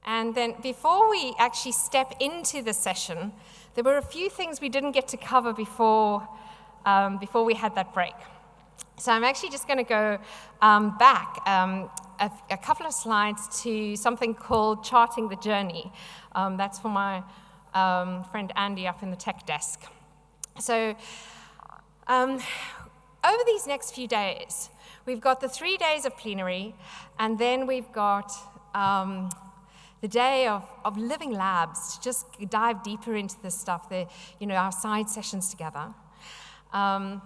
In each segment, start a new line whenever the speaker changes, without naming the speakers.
And then before we actually step into the session, there were a few things we didn't get to cover before we had that break. So I'm actually just going to go back a couple of slides to something called Charting the Journey. That's for my friend Andy up in the tech desk. So over these next few days, we've got the 3 days of plenary, and then we've got the day of living labs to just dive deeper into this stuff, our side sessions together. And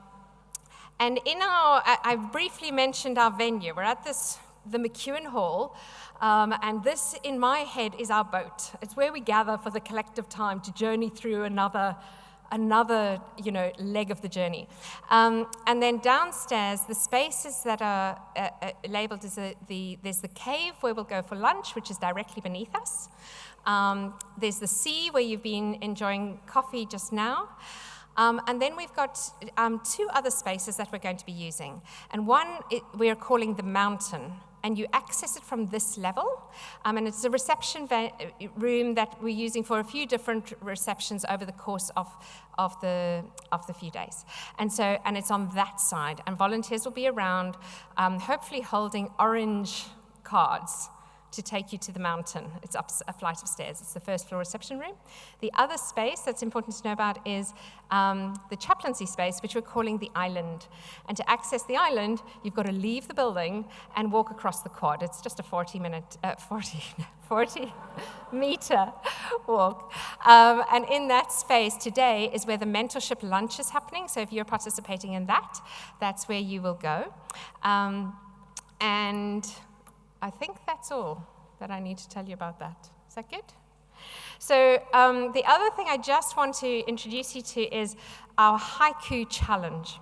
I briefly mentioned our venue. We're at the McEwen Hall, and this, in my head, is our boat. It's where we gather for the collective time to journey through another leg of the journey. And then downstairs, the spaces that are labeled as there's the cave where we'll go for lunch, which is directly beneath us. There's the sea where you've been enjoying coffee just now. And then we've got 2 other spaces that we're going to be using. And one we are calling the mountain. And you access it from this level. And it's a reception room that we're using for a few different receptions over the course of the few days. And it's on that side. And volunteers will be around, hopefully holding orange cards to take you to the mountain. It's up a flight of stairs. It's the first floor reception room. The other space that's important to know about is the Chaplaincy Space, which we're calling the island. And to access the island, you've got to leave the building and walk across the quad. It's just a 40-meter walk. And in that space today is where the mentorship lunch is happening. So if you're participating in that, that's where you will go. And I think that's all that I need to tell you about that. Is that good? So the other thing I just want to introduce you to is our Haiku challenge.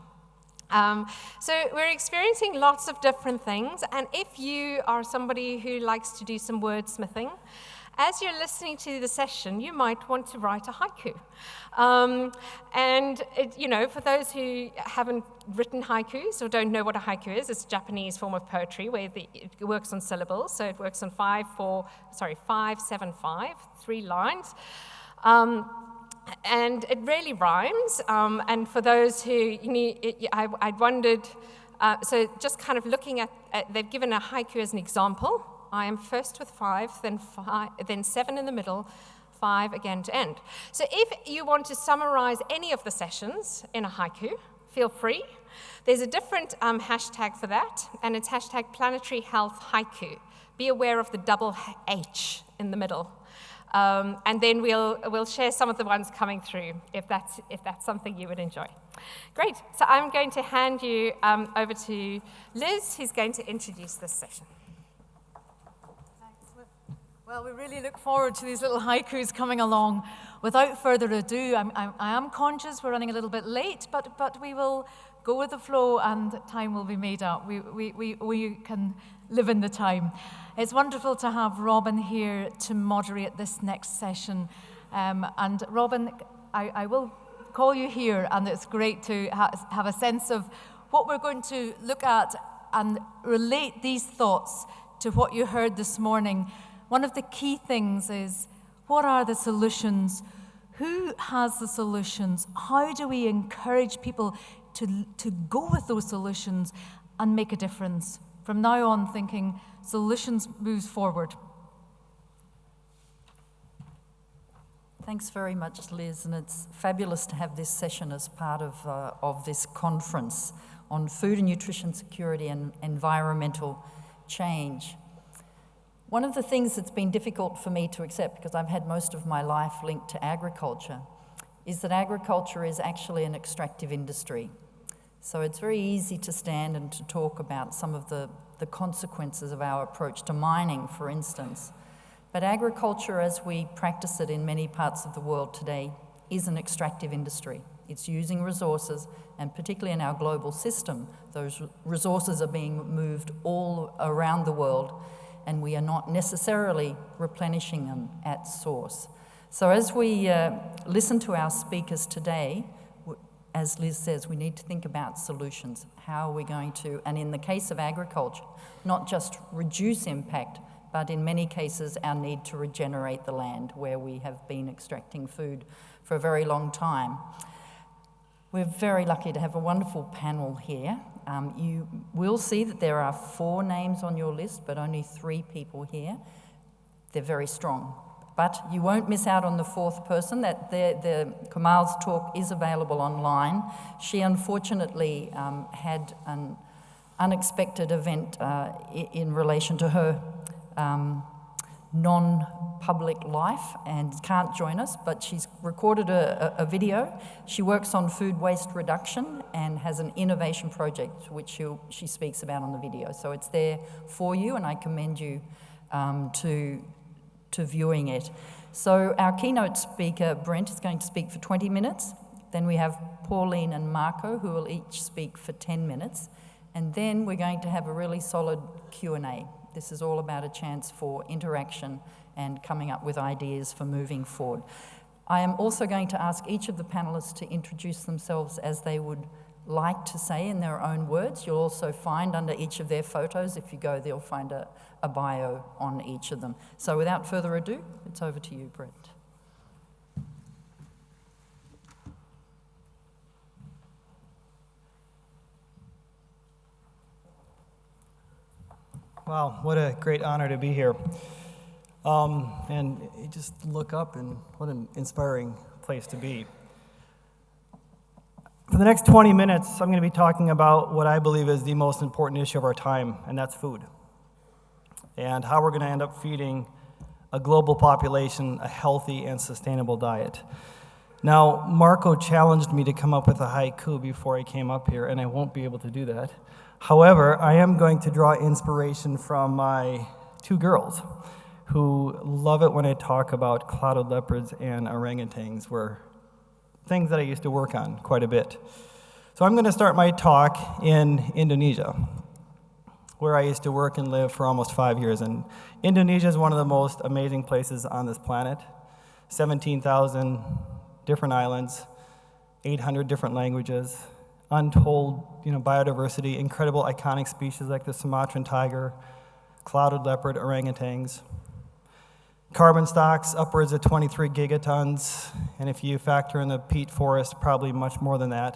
So we're experiencing lots of different things, and if you are somebody who likes to do some wordsmithing, as you're listening to the session, you might want to write a haiku. For those who haven't written haikus or don't know what a haiku is, it's a Japanese form of poetry where it works on syllables. So it works on 5, 7, 5, 3 lines. And it really rhymes. And for those who, I wondered, so just kind of looking at, they've given a haiku as an example. I am first with 5, then 7 in the middle, 5 again to end. So if you want to summarize any of the sessions in a haiku, feel free. There's a different hashtag for that, and it's hashtag Planetary Health Haiku. Be aware of the double H in the middle. And then we'll share some of the ones coming through if that's something you would enjoy. Great. So I'm going to hand you over to Liz, who's going to introduce this session.
Well, we really look forward to these little haikus coming along. Without further ado, I am conscious we're running a little bit late, but we will go with the flow and time will be made up. We can live in the time. It's wonderful to have Robin here to moderate this next session. And Robin, I will call you here, and it's great to have a sense of what we're going to look at and relate these thoughts to what you heard this morning. One of the key things is, what are the solutions? Who has the solutions? How do we encourage people to go with those solutions and make a difference? From now on, thinking solutions moves forward.
Thanks very much, Liz, and it's fabulous to have this session as part of this conference on food and nutrition security and environmental change. One of the things that's been difficult for me to accept, because I've had most of my life linked to agriculture, is that agriculture is actually an extractive industry. So it's very easy to stand and to talk about some of the consequences of our approach to mining, for instance. But agriculture, as we practice it in many parts of the world today, is an extractive industry. It's using resources, and particularly in our global system, those resources are being moved all around the world, and we are not necessarily replenishing them at source. So as we listen to our speakers today, as Liz says, we need to think about solutions. How are we going to, and in the case of agriculture, not just reduce impact, but in many cases our need to regenerate the land where we have been extracting food for a very long time. We're very lucky to have a wonderful panel here. You will see that there are 4 names on your list, but only 3 people here. They're very strong. But you won't miss out on the 4th person. That the Kamal's talk is available online. She unfortunately had an unexpected event in relation to her non-public life and can't join us, but she's recorded a video. She works on food waste reduction and has an innovation project which she speaks about on the video. So it's there for you, and I commend you to viewing it. So our keynote speaker, Brent, is going to speak for 20 minutes. Then we have Pauline and Marco, who will each speak for 10 minutes. And then we're going to have a really solid Q&A. This is all about a chance for interaction and coming up with ideas for moving forward. I am also going to ask each of the panelists to introduce themselves as they would like to say in their own words. You'll also find under each of their photos, if you go, they'll find a bio on each of them. So without further ado, it's over to you, Brent.
Wow, what a great honor to be here. And you just look up, and what an inspiring place to be. For the next 20 minutes, I'm going to be talking about what I believe is the most important issue of our time, and that's food. And how we're going to end up feeding a global population a healthy and sustainable diet. Now, Marco challenged me to come up with a haiku before I came up here, and I won't be able to do that. However, I am going to draw inspiration from my 2 girls who love it when I talk about clouded leopards and orangutans, were things that I used to work on quite a bit. So I'm going to start my talk in Indonesia, where I used to work and live for almost 5 years. And Indonesia is one of the most amazing places on this planet. 17,000 different islands, 800 different languages, untold biodiversity, incredible iconic species like the Sumatran tiger, clouded leopard, orangutans. Carbon stocks upwards of 23 gigatons, and if you factor in the peat forest, probably much more than that.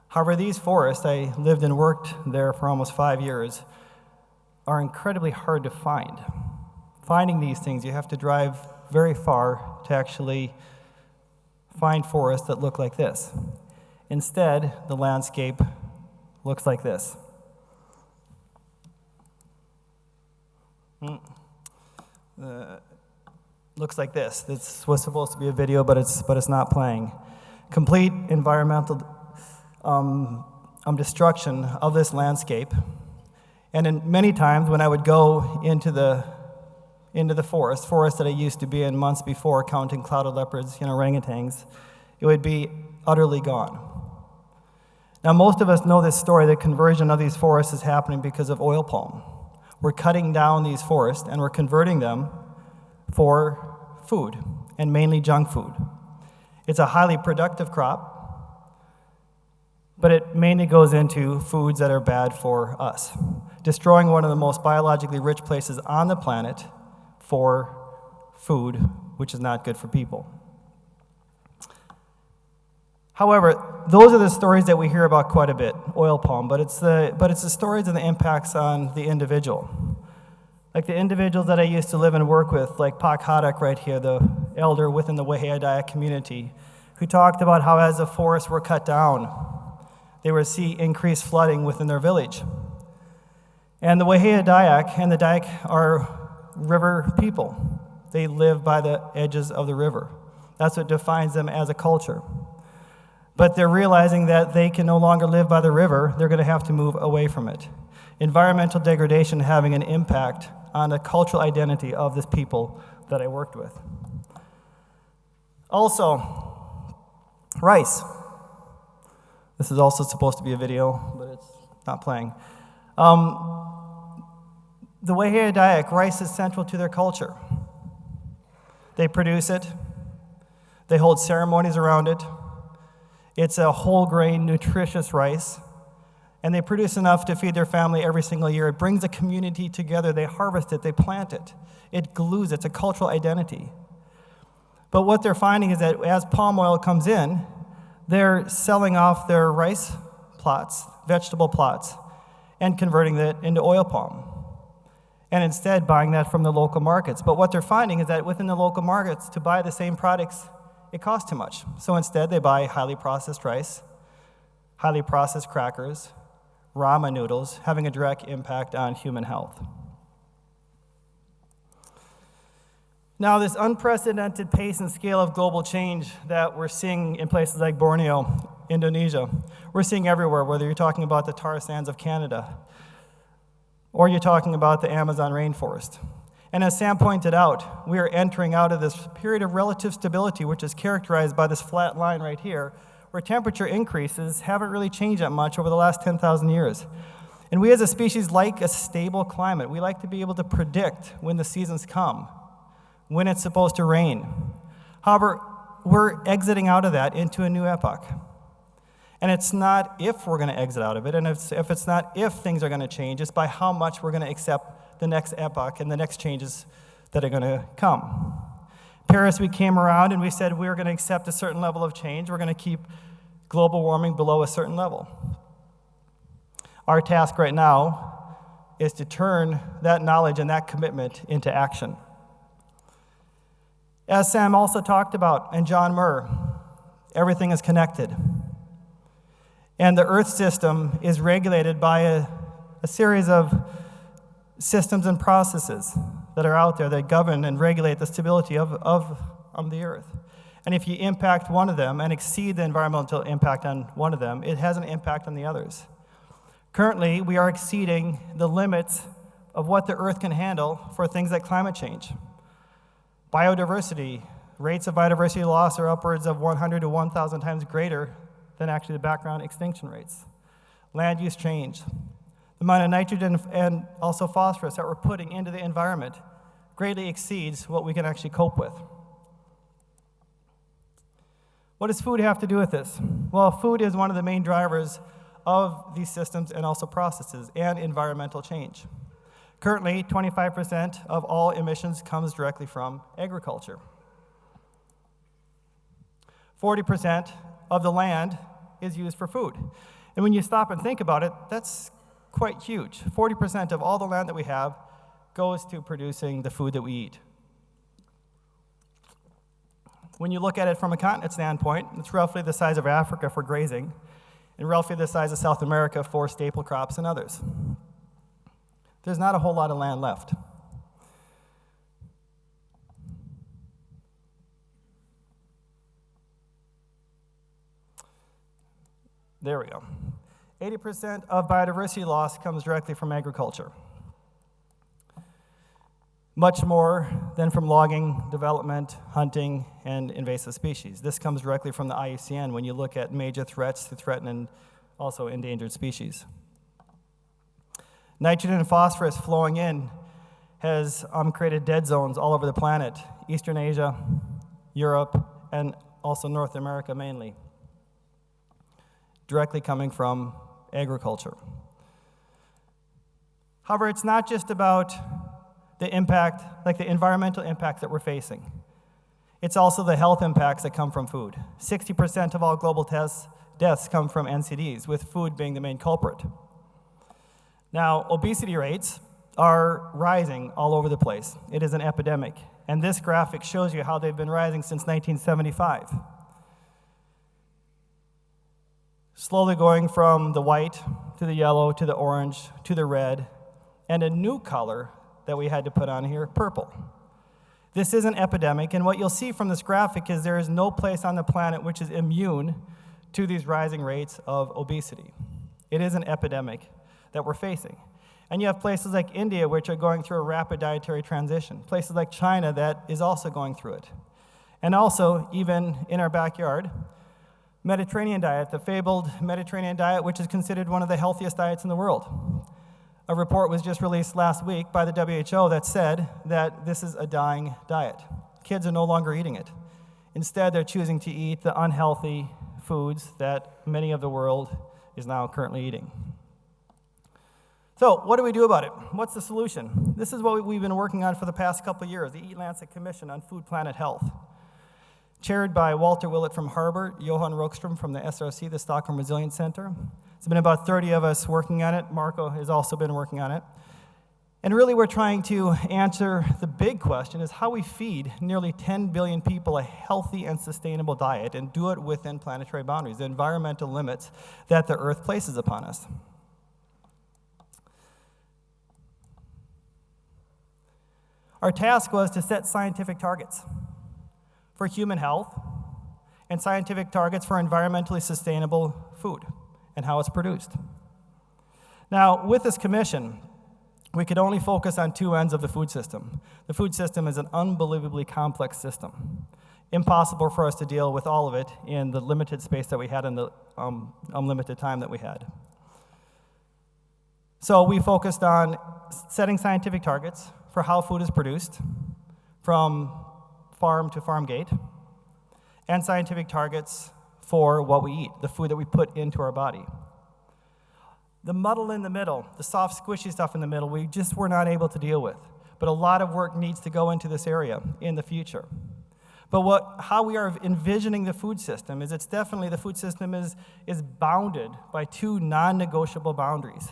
However, these forests, I lived and worked there for almost 5 years, are incredibly hard to find. Finding these things, you have to drive very far to actually find forests that look like this. Instead, the landscape looks like this. Looks like this. This was supposed to be a video, but it's not playing. Complete environmental destruction of this landscape. And many times when I would go into the forest that I used to be in months before, counting clouded leopards, orangutans, it would be utterly gone. Now, most of us know this story. The conversion of these forests is happening because of oil palm. We're cutting down these forests and we're converting them for food, and mainly junk food. It's a highly productive crop, but it mainly goes into foods that are bad for us, destroying one of the most biologically rich places on the planet for food, which is not good for people. However, those are the stories that we hear about quite a bit, oil palm, but it's the stories and the impacts on the individual. Like the individuals that I used to live and work with, like Pak Hadak right here, the elder within the Wehea Dayak community, who talked about how as the forests were cut down, they would see increased flooding within their village. And the Wehea Dayak and the Dayak are river people. They live by the edges of the river. That's what defines them as a culture. But they're realizing that they can no longer live by the river. They're going to have to move away from it. Environmental degradation having an impact on the cultural identity of this people that I worked with. Also, rice. This is also supposed to be a video, but it's not playing. The Wehea Dayak, rice is central to their culture. They produce it. They hold ceremonies around it. It's a whole grain, nutritious rice. and they produce enough to feed their family every single year. It brings a community together. They harvest it, they plant it. It glues, it's a cultural identity. But what they're finding is that as palm oil comes in, they're selling off their rice plots, vegetable plots, and converting it into oil palm. And instead buying that from the local markets. But what they're finding is that within the local markets, to buy the same products, it costs too much. So instead they buy highly processed rice, highly processed crackers, ramen noodles, having a direct impact on human health. Now, this unprecedented pace and scale of global change that we're seeing in places like Borneo, Indonesia, we're seeing everywhere, whether you're talking about the tar sands of Canada or you're talking about the Amazon rainforest. And as Sam pointed out, we are entering out of this period of relative stability, which is characterized by this flat line right here, where temperature increases haven't really changed that much over the last 10,000 years. And we as a species like a stable climate. We like to be able to predict when the seasons come, when it's supposed to rain. However, we're exiting out of that into a new epoch. And it's not if we're going to exit out of it, and if it's not if things are going to change, it's by how much we're going to accept the next epoch and the next changes that are going to come. Paris, we came around and we said we were going to accept a certain level of change. We're going to keep global warming below a certain level. Our task right now is to turn that knowledge and that commitment into action. As Sam also talked about, and John Murr, everything is connected. And the Earth system is regulated by a series of systems and processes that are out there that govern and regulate the stability of the Earth. And if you impact one of them and exceed the environmental impact on one of them, it has an impact on the others. Currently, we are exceeding the limits of what the Earth can handle for things like climate change. Biodiversity, rates of biodiversity loss are upwards of 100 to 1,000 times greater than actually the background extinction rates. Land use change. The amount of nitrogen and also phosphorus that we're putting into the environment greatly exceeds what we can actually cope with. What does food have to do with this? Well, food is one of the main drivers of these systems and also processes and environmental change. Currently, 25% of all emissions comes directly from agriculture. 40% of the land is used for food. And when you stop and think about it, that's quite huge. 40% of all the land that we have goes to producing the food that we eat. When you look at it from a continent standpoint, it's roughly the size of Africa for grazing, and roughly the size of South America for staple crops and others. There's not a whole lot of land left. There we go. 80% of biodiversity loss comes directly from agriculture. Much more than from logging, development, hunting, and invasive species. This comes directly from the IUCN when you look at major threats to threatened and also endangered species. Nitrogen and phosphorus flowing in has created dead zones all over the planet, Eastern Asia, Europe, and also North America mainly, directly coming from agriculture. However, it's not just about the impact, like the environmental impacts that we're facing. It's also the health impacts that come from food. 60% of all global deaths come from NCDs, with food being the main culprit. Now, obesity rates are rising all over the place. It is an epidemic. And this graphic shows you how they've been rising since 1975. Slowly going from the white to the yellow to the orange to the red, and a new color that we had to put on here, purple. This is an epidemic, and what you'll see from this graphic is there is no place on the planet which is immune to these rising rates of obesity. It is an epidemic that we're facing. And you have places like India, which are going through a rapid dietary transition. Places like China that is also going through it. And also, even in our backyard, Mediterranean diet, the fabled Mediterranean diet, which is considered one of the healthiest diets in the world. A report was just released last week by the WHO that said that this is a dying diet. Kids are no longer eating it. Instead, they're choosing to eat the unhealthy foods that many of the world is now currently eating. So what do we do about it? What's the solution? This is what we've been working on for the past couple of years, the Eat-Lancet Commission on Food Planet Health, chaired by Walter Willett from Harvard, Johan Rockström from the SRC, the Stockholm Resilience Center. There's been about 30 of us working on it. Marco has also been working on it. And really we're trying to answer the big question is how we feed nearly 10 billion people a healthy and sustainable diet and do it within planetary boundaries, the environmental limits that the Earth places upon us. Our task was to set scientific targets for human health and scientific targets for environmentally sustainable food and how it's produced. Now, with this commission, we could only focus on two ends of the food system. The food system is an unbelievably complex system. Impossible for us to deal with all of it in the limited space that we had and the unlimited time that we had. So we focused on setting scientific targets for how food is produced from farm to farm gate, and scientific targets for what we eat, the food that we put into our body. The muddle in the middle, the soft, squishy stuff in the middle, we just were not able to deal with. But a lot of work needs to go into this area in the future. But how we are envisioning the food system is the food system is bounded by two non-negotiable boundaries.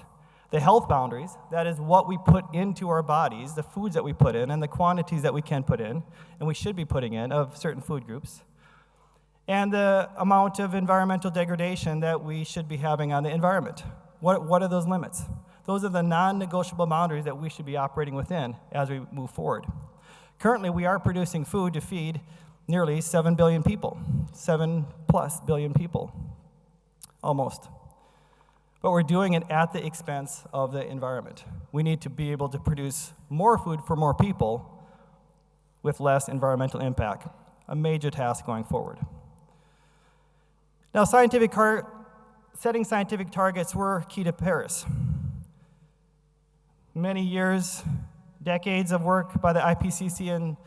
The health boundaries, that is what we put into our bodies, the foods that we put in, and the quantities that we can put in, and we should be putting in, of certain food groups. And the amount of environmental degradation that we should be having on the environment. What are those limits? Those are the non-negotiable boundaries that we should be operating within as we move forward. Currently, we are producing food to feed nearly 7 billion people, 7+ billion people, almost. But we're doing it at the expense of the environment. We need to be able to produce more food for more people with less environmental impact, a major task going forward. Now, setting scientific targets were key to Paris. Many years, decades of work by the IPCC and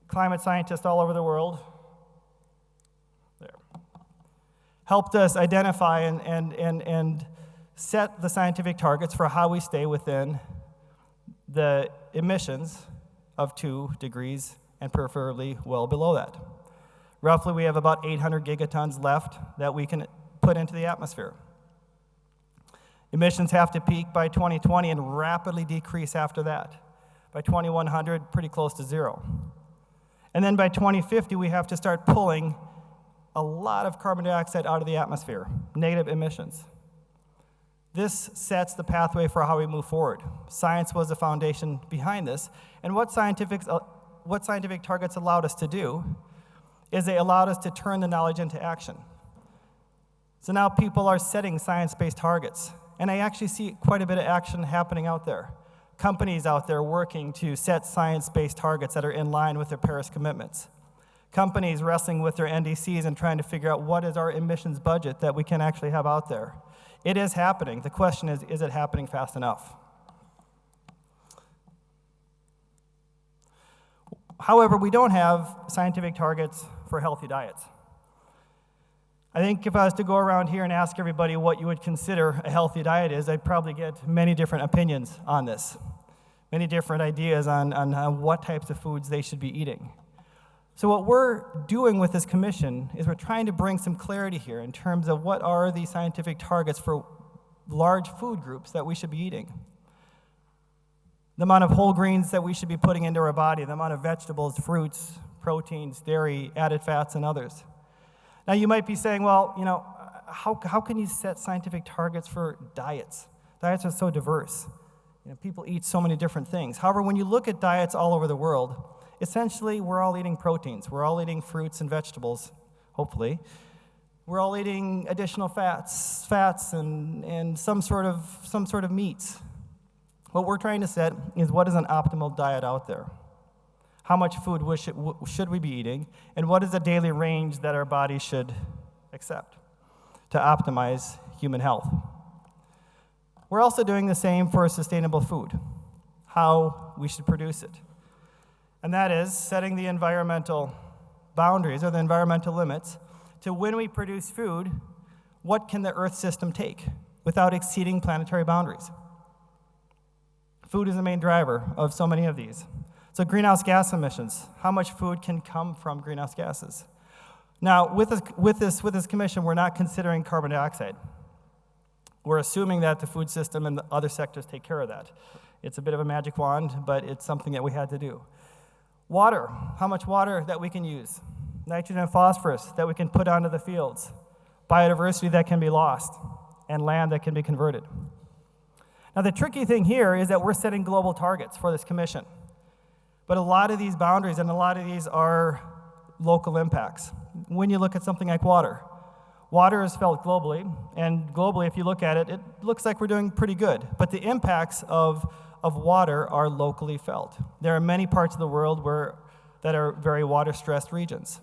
climate scientists all over the world helped us identify and set the scientific targets for how we stay within the emissions of 2 degrees and preferably well below that. Roughly, we have about 800 gigatons left that we can put into the atmosphere. Emissions have to peak by 2020 and rapidly decrease after that. By 2100, pretty close to zero. And then by 2050, we have to start pulling a lot of carbon dioxide out of the atmosphere, negative emissions. This sets the pathway for how we move forward. Science was the foundation behind this, and what scientific targets allowed us to do is they allowed us to turn the knowledge into action. So now people are setting science-based targets, and I actually see quite a bit of action happening out there. Companies out there working to set science-based targets that are in line with their Paris commitments. Companies wrestling with their NDCs and trying to figure out what is our emissions budget that we can actually have out there. It is happening. The question is it happening fast enough? However, we don't have scientific targets for healthy diets. I think if I was to go around here and ask everybody what you would consider a healthy diet is, I'd probably get many different opinions on this, many different ideas on what types of foods they should be eating. So what we're doing with this commission is we're trying to bring some clarity here in terms of what are the scientific targets for large food groups that we should be eating. The amount of whole grains that we should be putting into our body, the amount of vegetables, fruits, proteins, dairy, added fats, and others. Now you might be saying, well, how can you set scientific targets for diets? Diets are so diverse. People eat so many different things. However, when you look at diets all over the world, essentially, we're all eating proteins. We're all eating fruits and vegetables, hopefully. We're all eating additional fats and some sort of meats. What we're trying to set is what is an optimal diet out there. How much food should we be eating, and what is the daily range that our body should accept to optimize human health? We're also doing the same for sustainable food, how we should produce it. And that is setting the environmental boundaries or the environmental limits to when we produce food, what can the Earth system take without exceeding planetary boundaries? Food is the main driver of so many of these. So greenhouse gas emissions, how much food can come from greenhouse gases? Now, with this commission, we're not considering carbon dioxide. We're assuming that the food system and the other sectors take care of that. It's a bit of a magic wand, but it's something that we had to do. Water, how much water that we can use. Nitrogen and phosphorus that we can put onto the fields. Biodiversity that can be lost, and land that can be converted. Now, the tricky thing here is that we're setting global targets for this commission. But a lot of these boundaries and a lot of these are local impacts. When you look at something like water, water is felt globally, and globally, if you look at it, it looks like we're doing pretty good. But the impacts of water are locally felt. There are many parts of the world that are very water-stressed regions.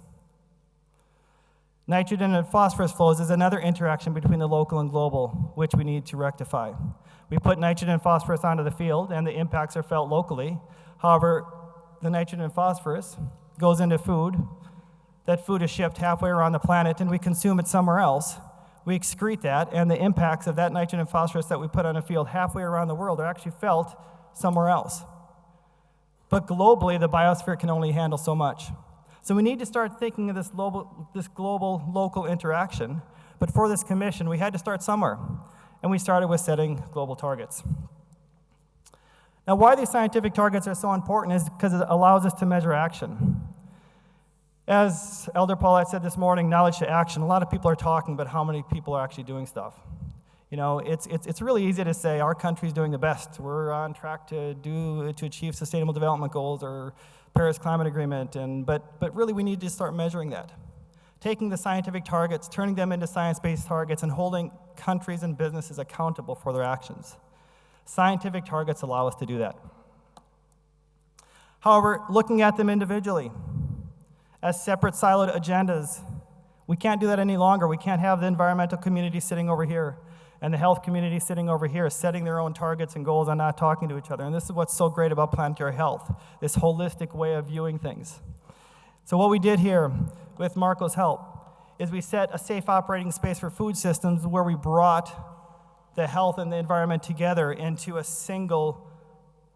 Nitrogen and phosphorus flows is another interaction between the local and global, which we need to rectify. We put nitrogen and phosphorus onto the field, and the impacts are felt locally. However, the nitrogen and phosphorus goes into food. That food is shipped halfway around the planet, and we consume it somewhere else. We excrete that, and the impacts of that nitrogen and phosphorus that we put on a field halfway around the world are actually felt somewhere else. But globally, the biosphere can only handle so much. So we need to start thinking of this global, local interaction. But for this commission, we had to start somewhere. And we started with setting global targets. Now, why these scientific targets are so important is because it allows us to measure action. As Elder Paulette said this morning, knowledge to action. A lot of people are talking, but how many people are actually doing stuff? You know, it's really easy to say our country's doing the best. We're on track to achieve Sustainable Development Goals or Paris Climate Agreement, but really we need to start measuring that. Taking the scientific targets, turning them into science-based targets, and holding countries and businesses accountable for their actions. Scientific targets allow us to do that. However, looking at them individually, as separate siloed agendas, we can't do that any longer. We can't have the environmental community sitting over here and the health community sitting over here setting their own targets and goals and not talking to each other. And this is what's so great about planetary health, this holistic way of viewing things. So what we did here with Marco's help is we set a safe operating space for food systems where we brought the health and the environment together into a single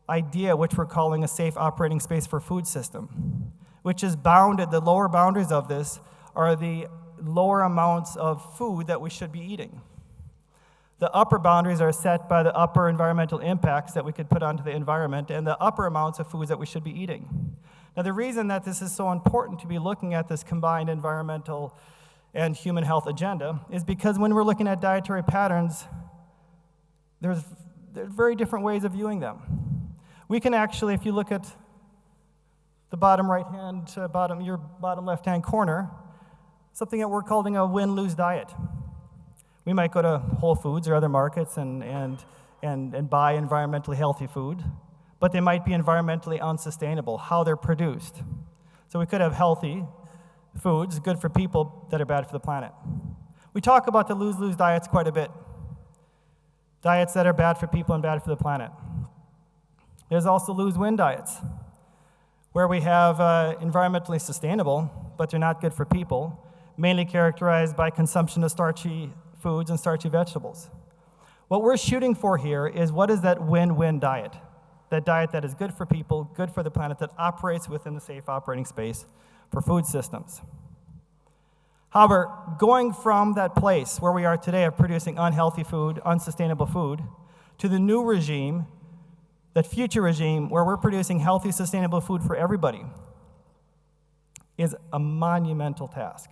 idea, which we're calling a safe operating space for food system, which is bounded. The lower boundaries of this are the lower amounts of food that we should be eating. The upper boundaries are set by the upper environmental impacts that we could put onto the environment and the upper amounts of foods that we should be eating. Now, the reason that this is so important to be looking at this combined environmental and human health agenda is because when we're looking at dietary patterns, there's very different ways of viewing them. We can actually, if you look at the bottom your bottom left-hand corner, something that we're calling a win-lose diet. We might go to Whole Foods or other markets and buy environmentally healthy food, but they might be environmentally unsustainable, how they're produced. So we could have healthy foods, good for people, that are bad for the planet. We talk about the lose-lose diets quite a bit. Diets that are bad for people and bad for the planet. There's also lose-win diets, where we have environmentally sustainable, but they're not good for people, mainly characterized by consumption of starchy foods and starchy vegetables. What we're shooting for here is what is that win-win diet? That diet that is good for people, good for the planet, that operates within the safe operating space for food systems. However, going from that place where we are today of producing unhealthy food, unsustainable food, to the new regime, that future regime where we're producing healthy, sustainable food for everybody, is a monumental task.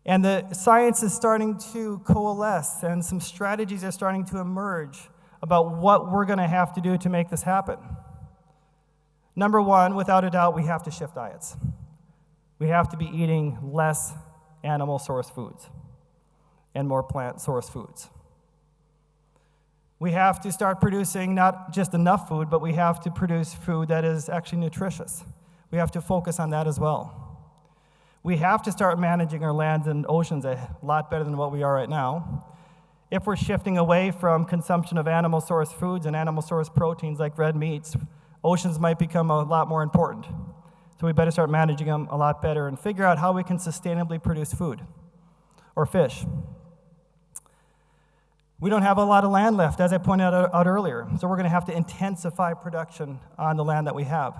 And the science is starting to coalesce, and some strategies are starting to emerge about what we're going to have to do to make this happen. Number one, without a doubt, we have to shift diets. We have to be eating less animal-sourced foods and more plant-sourced foods. We have to start producing not just enough food, but we have to produce food that is actually nutritious. We have to focus on that as well. We have to start managing our lands and oceans a lot better than what we are right now. If we're shifting away from consumption of animal-sourced foods and animal-sourced proteins like red meats, oceans might become a lot more important. So we better start managing them a lot better and figure out how we can sustainably produce food or fish. We don't have a lot of land left, as I pointed out earlier, so we're going to have to intensify production on the land that we have,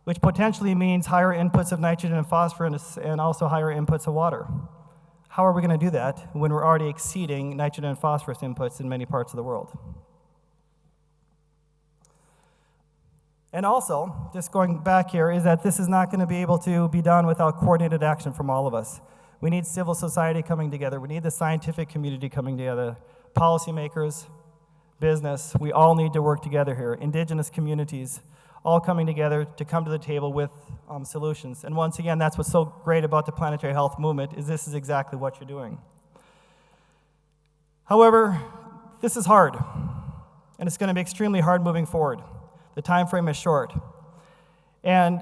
which potentially means higher inputs of nitrogen and phosphorus and also higher inputs of water. How are we going to do that when we're already exceeding nitrogen and phosphorus inputs in many parts of the world? And also, just going back here, is that this is not going to be able to be done without coordinated action from all of us. We need civil society coming together. We need the scientific community coming together. Policymakers, business, we all need to work together here. Indigenous communities, all coming together to come to the table with solutions. And once again, that's what's so great about the planetary health movement, is this is exactly what you're doing. However, this is hard, and it's going to be extremely hard moving forward. The time frame is short. And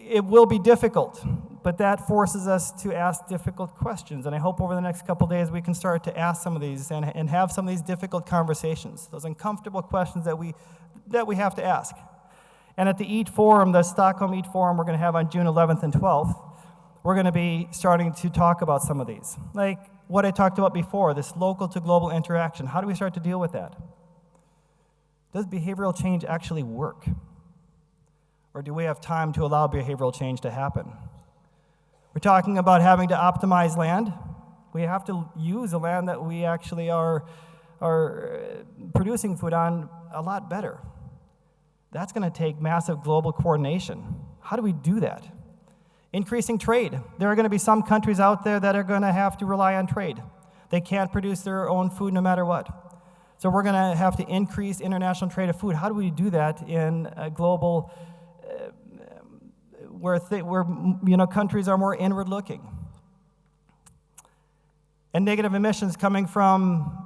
it will be difficult, but that forces us to ask difficult questions. And I hope over the next couple days we can start to ask some of these and have some of these difficult conversations, those uncomfortable questions that we have to ask. And at the EAT Forum, the Stockholm EAT Forum we're going to have on June 11th and 12th, we're going to be starting to talk about some of these. Like what I talked about before, this local to global interaction. How do we start to deal with that? Does behavioral change actually work? Or do we have time to allow behavioral change to happen? We're talking about having to optimize land. We have to use the land that we actually are producing food on a lot better. That's going to take massive global coordination. How do we do that? Increasing trade. There are going to be some countries out there that are going to have to rely on trade. They can't produce their own food no matter what. So we're going to have to increase international trade of food. How do we do that in a global where countries are more inward-looking? And negative emissions coming from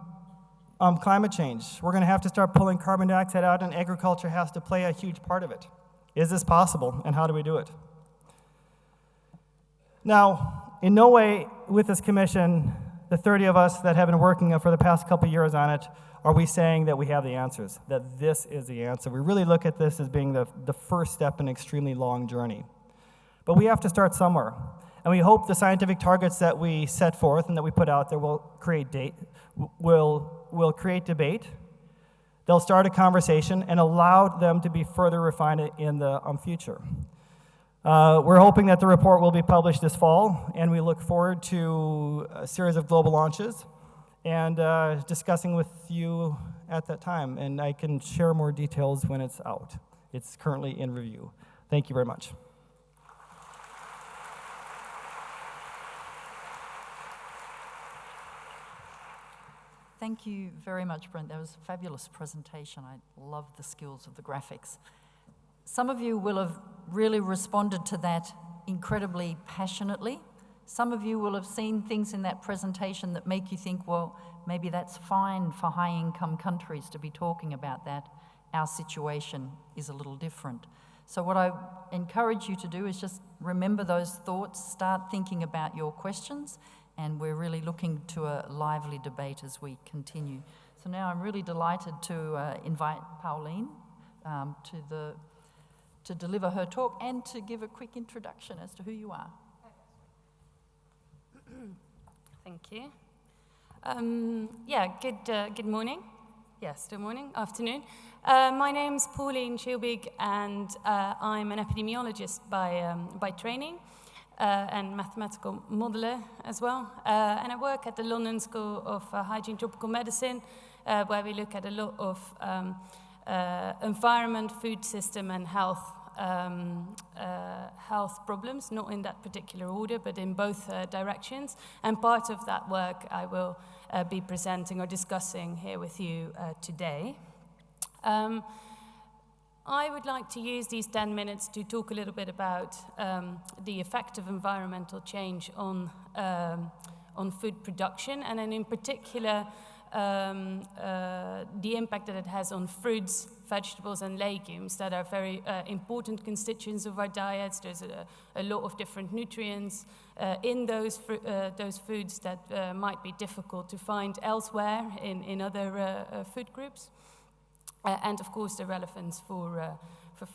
climate change. We're going to have to start pulling carbon dioxide out, and agriculture has to play a huge part of it. Is this possible, and how do we do it? Now, in no way with this commission, the 30 of us that have been working for the past couple of years on it, are we saying that we have the answers, that this is the answer. We really look at this as being the first step in an extremely long journey. But we have to start somewhere. And we hope the scientific targets that we set forth and that we put out there will create debate. They'll start a conversation and allow them to be further refined in the future. We're hoping that the report will be published this fall, and we look forward to a series of global launches and discussing with you at that time. And I can share more details when it's out. It's currently in review. Thank you very much.
Thank you very much, Brent. That was a fabulous presentation. I love the skills of the graphics. Some of you will have really responded to that incredibly passionately. Some of you will have seen things in that presentation that make you think, well, maybe that's fine for high-income countries to be talking about that. Our situation is a little different. So what I encourage you to do is just remember those thoughts, start thinking about your questions, and we're really looking to a lively debate as we continue. So now I'm really delighted to invite Pauline to deliver her talk and to give a quick introduction as to who you are.
Thank you. Good morning. Yes, still morning, afternoon. My name's Pauline Schilbig, and I'm an epidemiologist by training. And mathematical modeler as well. And I work at the London School of Hygiene Tropical Medicine, where we look at a lot of environment, food system, and health problems, not in that particular order, but in both directions. And part of that work I will be presenting or discussing here with you today. I would like to use these 10 minutes to talk a little bit about the effect of environmental change on food production, and then in particular the impact that it has on fruits, vegetables, and legumes that are very important constituents of our diets. There's a lot of different nutrients in those foods that might be difficult to find elsewhere in other food groups. And of course the relevance for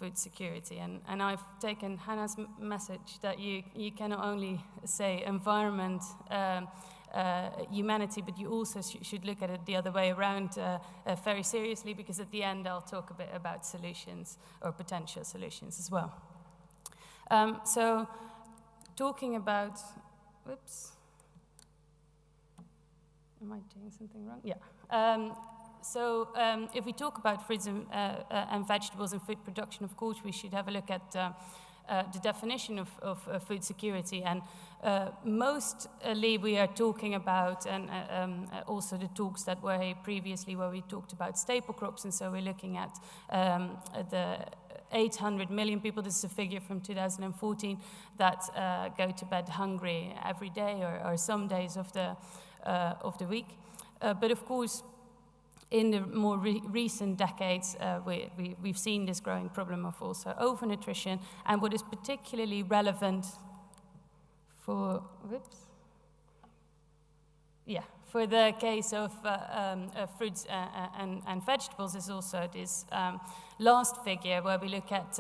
food security. And I've taken Hannah's message that you cannot only say environment humanity, but you also should look at it the other way around very seriously, because at the end I'll talk a bit about solutions or potential solutions as well. So talking about, whoops, am I doing something wrong? Yeah. So if we talk about fruits and vegetables and food production, of course, we should have a look at the definition of food security. And mostly we are talking about, and also the talks that were here previously where we talked about staple crops, and so we're looking at the 800 million people, this is a figure from 2014, that go to bed hungry every day or some days of the week. But of course, in the more recent decades, we've seen this growing problem of also overnutrition, and what is particularly relevant for, for the case of fruits and vegetables is also this last figure where we look at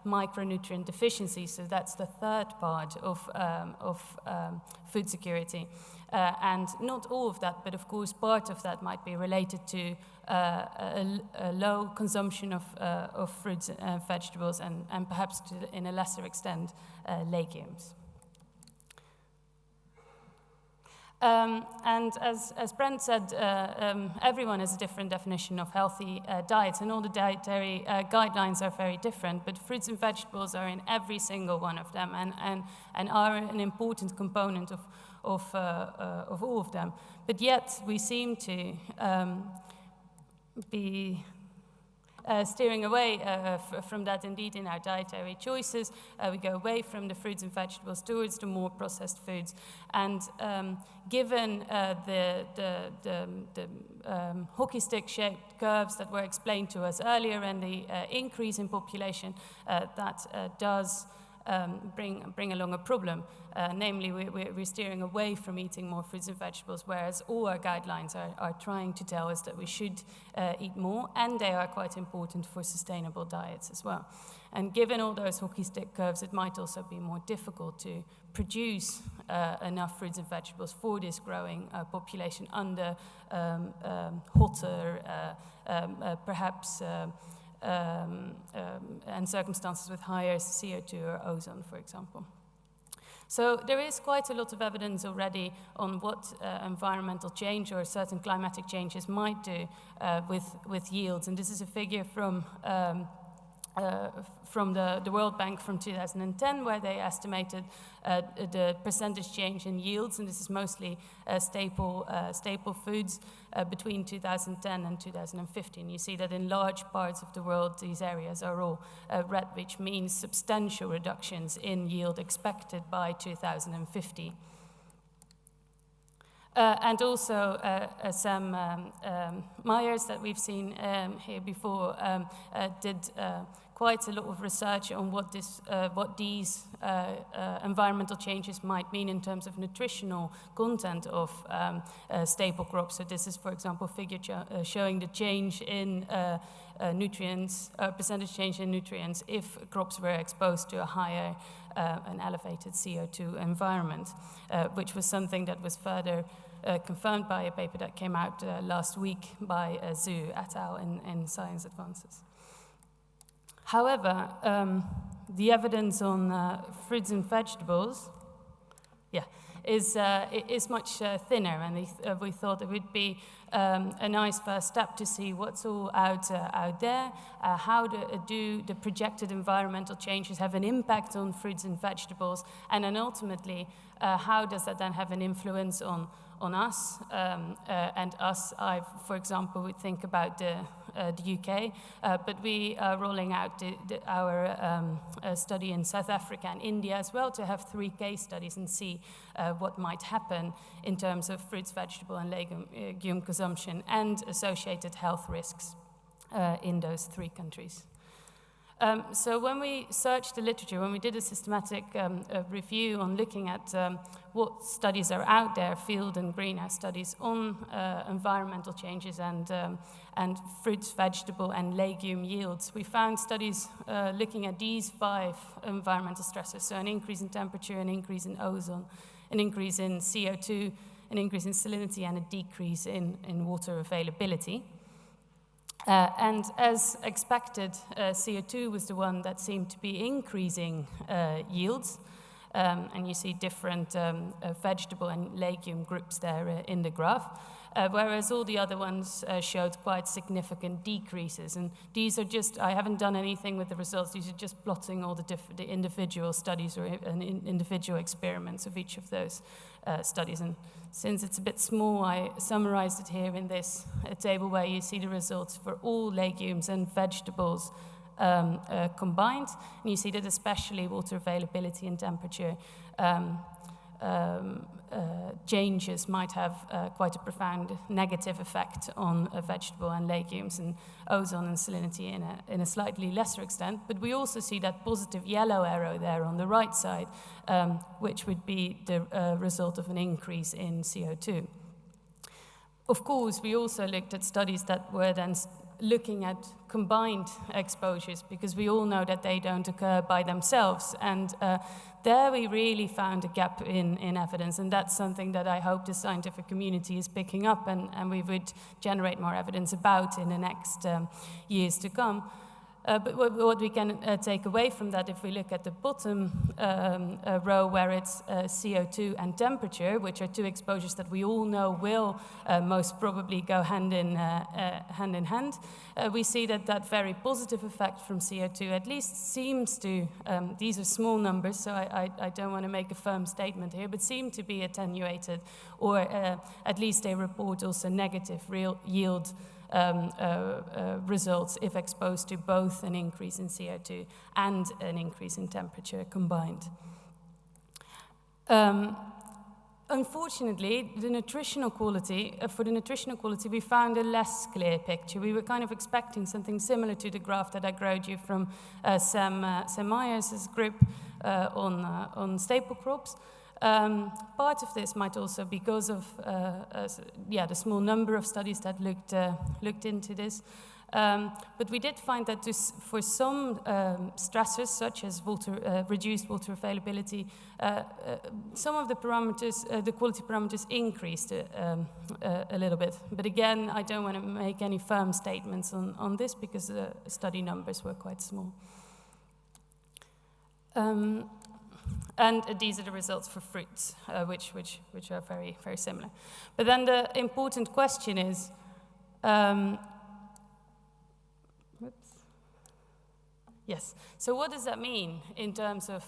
micronutrient deficiencies. So that's the third part of food security. And not all of that, but of course part of that might be related to a low consumption of fruits and vegetables, and perhaps in a lesser extent legumes. And as Brent said, everyone has a different definition of healthy diets, and all the dietary guidelines are very different, but fruits and vegetables are in every single one of them, and are an important component of all of them. But yet we seem to be steering away from that indeed in our dietary choices. We go away from the fruits and vegetables towards the more processed foods. And given the hockey stick shaped curves that were explained to us earlier, and the increase in population, that does bring along a problem. Namely, we're steering away from eating more fruits and vegetables, whereas all our guidelines are trying to tell us that we should eat more, and they are quite important for sustainable diets as well. And given all those hockey stick curves, it might also be more difficult to produce enough fruits and vegetables for this growing population under hotter, perhaps and circumstances with higher CO2 or ozone, for example. So there is quite a lot of evidence already on what environmental change or certain climatic changes might do with yields. And this is a figure from the World Bank from 2010, where they estimated the percentage change in yields, and this is mostly staple foods between 2010 and 2015. You see that in large parts of the world, these areas are all red, which means substantial reductions in yield expected by 2050. And also Sam Myers, that we've seen here before, did quite a lot of research on what these environmental changes might mean in terms of nutritional content of staple crops. So this is, for example, a figure showing the change in nutrients, percentage change in nutrients if crops were exposed to a higher, an elevated CO2 environment, which was something that was further confirmed by a paper that came out last week by Zhu et al. In Science Advances. However, the evidence on fruits and vegetables, is much thinner, and we thought it would be a nice first step to see what's all out there, how do the projected environmental changes have an impact on fruits and vegetables, and then ultimately, how does that then have an influence on us, and us, for example, would think about the UK, but we are rolling out our study in South Africa and India as well, to have 3 case studies and see what might happen in terms of fruits, vegetable and legume consumption and associated health risks in those 3 countries. So when we searched the literature, when we did a systematic review on looking at what studies are out there, field and greenhouse studies on environmental changes and fruits, vegetable and legume yields, we found studies looking at these 5 environmental stressors. So an increase in temperature, an increase in ozone, an increase in CO2 an increase in salinity and a decrease in water availability. And as expected, CO2 was the one that seemed to be increasing yields. And you see different vegetable and legume groups there in the graph, whereas all the other ones showed quite significant decreases. And these are just, I haven't done anything with the results, these are just plotting all the individual studies or individual experiments of each of those studies. And since it's a bit small, I summarized it here in this table where you see the results for all legumes and vegetables combined, and you see that especially water availability and temperature changes might have quite a profound negative effect on vegetable and legumes, and ozone and salinity in a slightly lesser extent. But we also see that positive yellow arrow there on the right side, which would be the result of an increase in CO2. Of course, we also looked at studies that were then looking at combined exposures, because we all know that they don't occur by themselves. And there we really found a gap in evidence, and that's something that I hope the scientific community is picking up and we would generate more evidence about in the next years to come. But what we can take away from that, if we look at the bottom row where it's CO2 and temperature, which are two exposures that we all know will most probably go hand in hand, we see that very positive effect from CO2 at least seems to, these are small numbers, so I don't want to make a firm statement here, but seem to be attenuated, or at least they report also negative real yield results if exposed to both an increase in CO2 and an increase in temperature combined. Unfortunately, the nutritional quality, for the nutritional quality, we found a less clear picture. We were kind of expecting something similar to the graph that I showed you from Sam Myers' group on staple crops. Part of this might also be because of the small number of studies that looked into this. But we did find that for some stressors, such as reduced water availability, some of the parameters, the quality parameters increased a little bit. But again, I don't want to make any firm statements on this because the study numbers were quite small. And these are the results for fruits, which are very, very similar. But then the important question is, yes. So what does that mean in terms of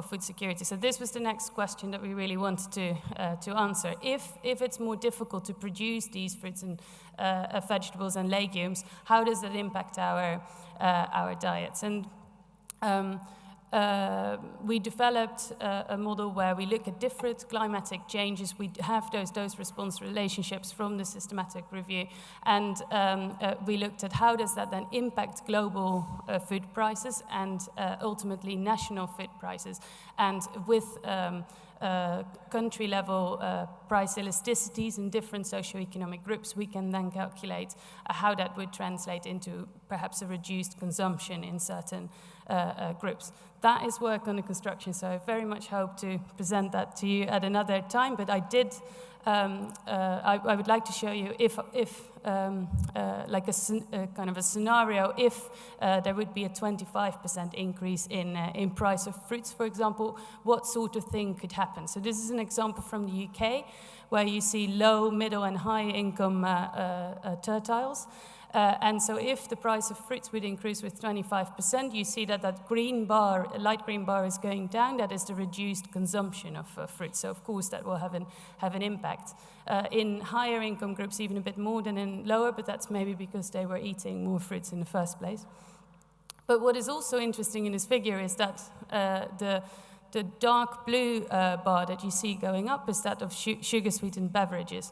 food security? So this was the next question that we really wanted to answer. If it's more difficult to produce these fruits and vegetables and legumes, how does that impact our diets? And we developed a model where we look at different climatic changes. We have those dose-response relationships from the systematic review, and we looked at how does that then impact global food prices and ultimately national food prices. And with country-level price elasticities in different socioeconomic groups, we can then calculate how that would translate into perhaps a reduced consumption in certain groups. That is work on the construction, so I very much hope to present that to you at another time, but I did, I would like to show you if like a kind of a scenario, if there would be a 25% increase in price of fruits, for example, what sort of thing could happen. So this is an example from the UK, where you see low, middle, and high income tertiles. And so if the price of fruits would increase with 25%, you see that green bar, light green bar is going down. That is the reduced consumption of fruits. So of course that will have an impact. In higher income groups, even a bit more than in lower, but that's maybe because they were eating more fruits in the first place. But what is also interesting in this figure is that the dark blue bar that you see going up is that of sugar-sweetened beverages.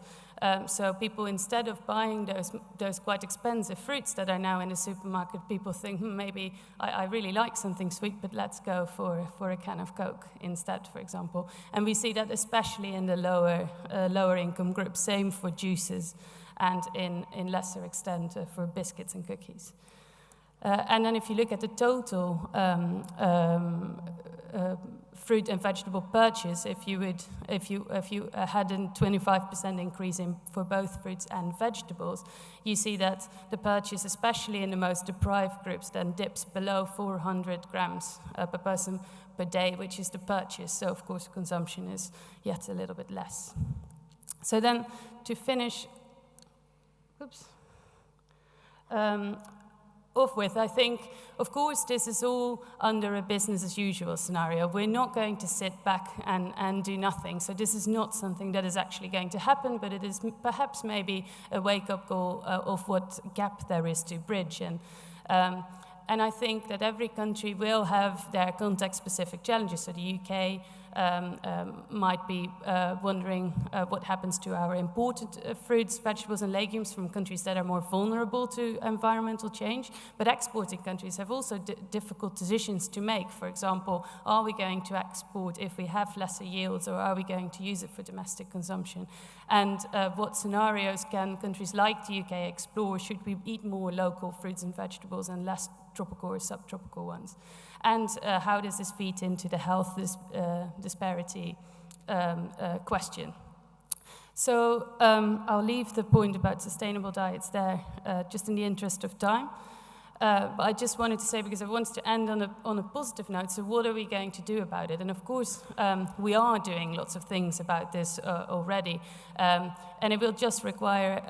So people, instead of buying those quite expensive fruits that are now in the supermarket, people think, maybe I really like something sweet, but let's go for a can of Coke instead, for example. And we see that especially in the lower income groups, same for juices, and in lesser extent for biscuits and cookies. And then if you look at the total fruit and vegetable purchase, if you had a 25% increase for both fruits and vegetables, you see that the purchase, especially in the most deprived groups, then dips below 400 grams per person per day, which is the purchase. So of course consumption is yet a little bit less. So then to finish, off with, I think, of course, this is all under a business as usual scenario. We're not going to sit back and do nothing. So this is not something that is actually going to happen, but it is perhaps maybe a wake-up call of what gap there is to bridge. And I think that every country will have their context-specific challenges. So the UK might be wondering what happens to our imported fruits, vegetables, and legumes from countries that are more vulnerable to environmental change. But exporting countries have also difficult decisions to make. For example, are we going to export if we have lesser yields, or are we going to use it for domestic consumption? And what scenarios can countries like the UK explore? Should we eat more local fruits and vegetables and less tropical or subtropical ones? And how does this feed into the health disparity question? So I'll leave the point about sustainable diets there, just in the interest of time. But I just wanted to say, because I wanted to end on a positive note, so what are we going to do about it? And of course, we are doing lots of things about this already. And it will just require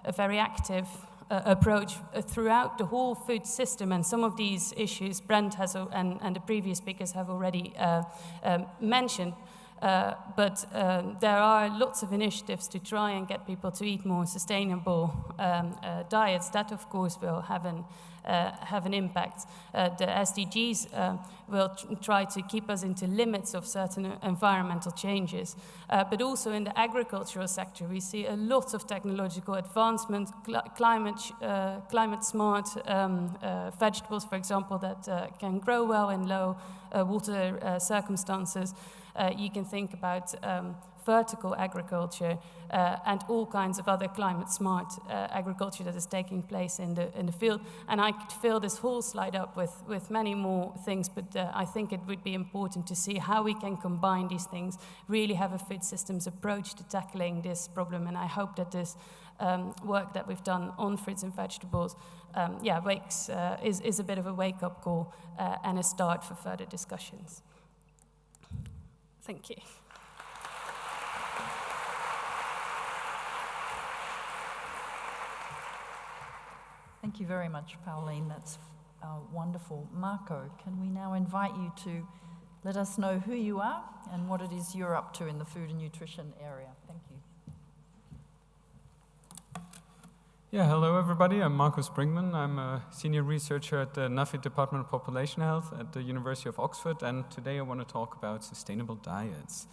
a very active approach throughout the whole food system, and some of these issues Brent has and the previous speakers have already mentioned. But there are lots of initiatives to try and get people to eat more sustainable diets. That, of course, will have an impact. The SDGs will try to keep us into limits of certain environmental changes. But also in the agricultural sector, we see a lot of technological advancement, climate smart vegetables, for example, that can grow well in low water circumstances. You can think about vertical agriculture and all kinds of other climate-smart agriculture that is taking place in the field. And I could fill this whole slide up with many more things, but I think it would be important to see how we can combine these things, really have a food systems approach to tackling this problem. And I hope that this work that we've done on fruits and vegetables is a bit of a wake-up call and a start for further discussions. Thank you.
Thank you very much, Pauline. That's wonderful. Marco, can we now invite you to let us know who you are and what it is you're up to in the food and nutrition area? Thank you.
Yeah, hello everybody. I'm Marco Springman. I'm a senior researcher at the NAFID Department of Population Health at the University of Oxford, and today I want to talk about sustainable diets.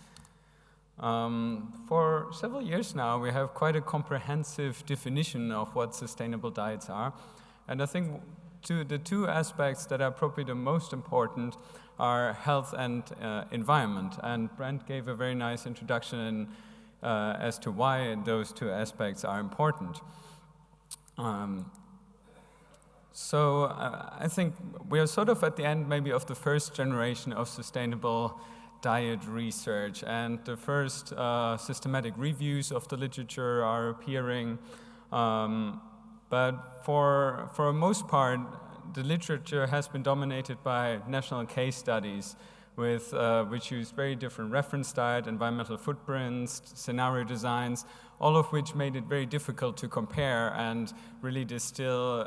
For several years now, we have quite a comprehensive definition of what sustainable diets are, and I think the two aspects that are probably the most important are health and environment, and Brent gave a very nice introduction as to why those two aspects are important. So I think we are sort of at the end maybe of the first generation of sustainable diet research, and the first systematic reviews of the literature are appearing. But for the most part, the literature has been dominated by national case studies which use very different reference diet, environmental footprints, scenario designs, all of which made it very difficult to compare and really distill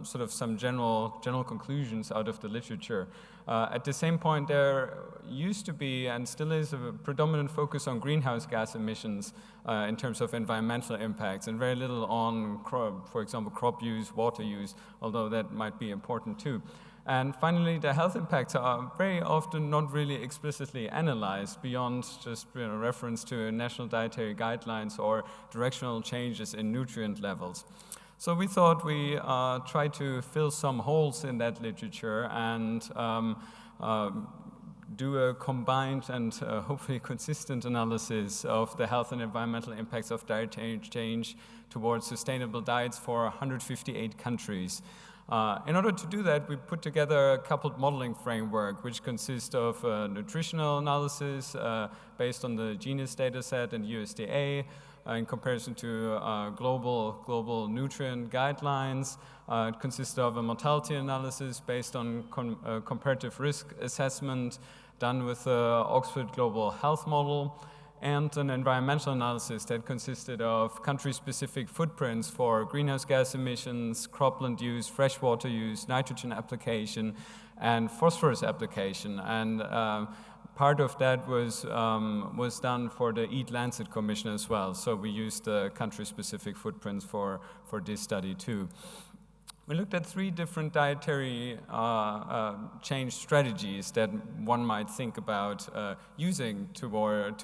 sort of some general conclusions out of the literature. At the same point, there used to be and still is a predominant focus on greenhouse gas emissions in terms of environmental impacts, and very little on, for example, crop use, water use, although that might be important too. And finally, the health impacts are very often not really explicitly analyzed beyond just reference to national dietary guidelines or directional changes in nutrient levels. So we thought we try to fill some holes in that literature and do a combined and hopefully consistent analysis of the health and environmental impacts of dietary change towards sustainable diets for 158 countries. In order to do that, we put together a coupled modeling framework, which consists of nutritional analysis based on the genus data set and USDA, in comparison to global nutrient guidelines. It consists of a mortality analysis based on comparative risk assessment done with the Oxford Global Health Model, and an environmental analysis that consisted of country-specific footprints for greenhouse gas emissions, cropland use, freshwater use, nitrogen application, and phosphorus application. And part of that was done for the Eat Lancet Commission as well. So we used the country-specific footprints for this study too. We looked at 3 different dietary change strategies that one might think about using to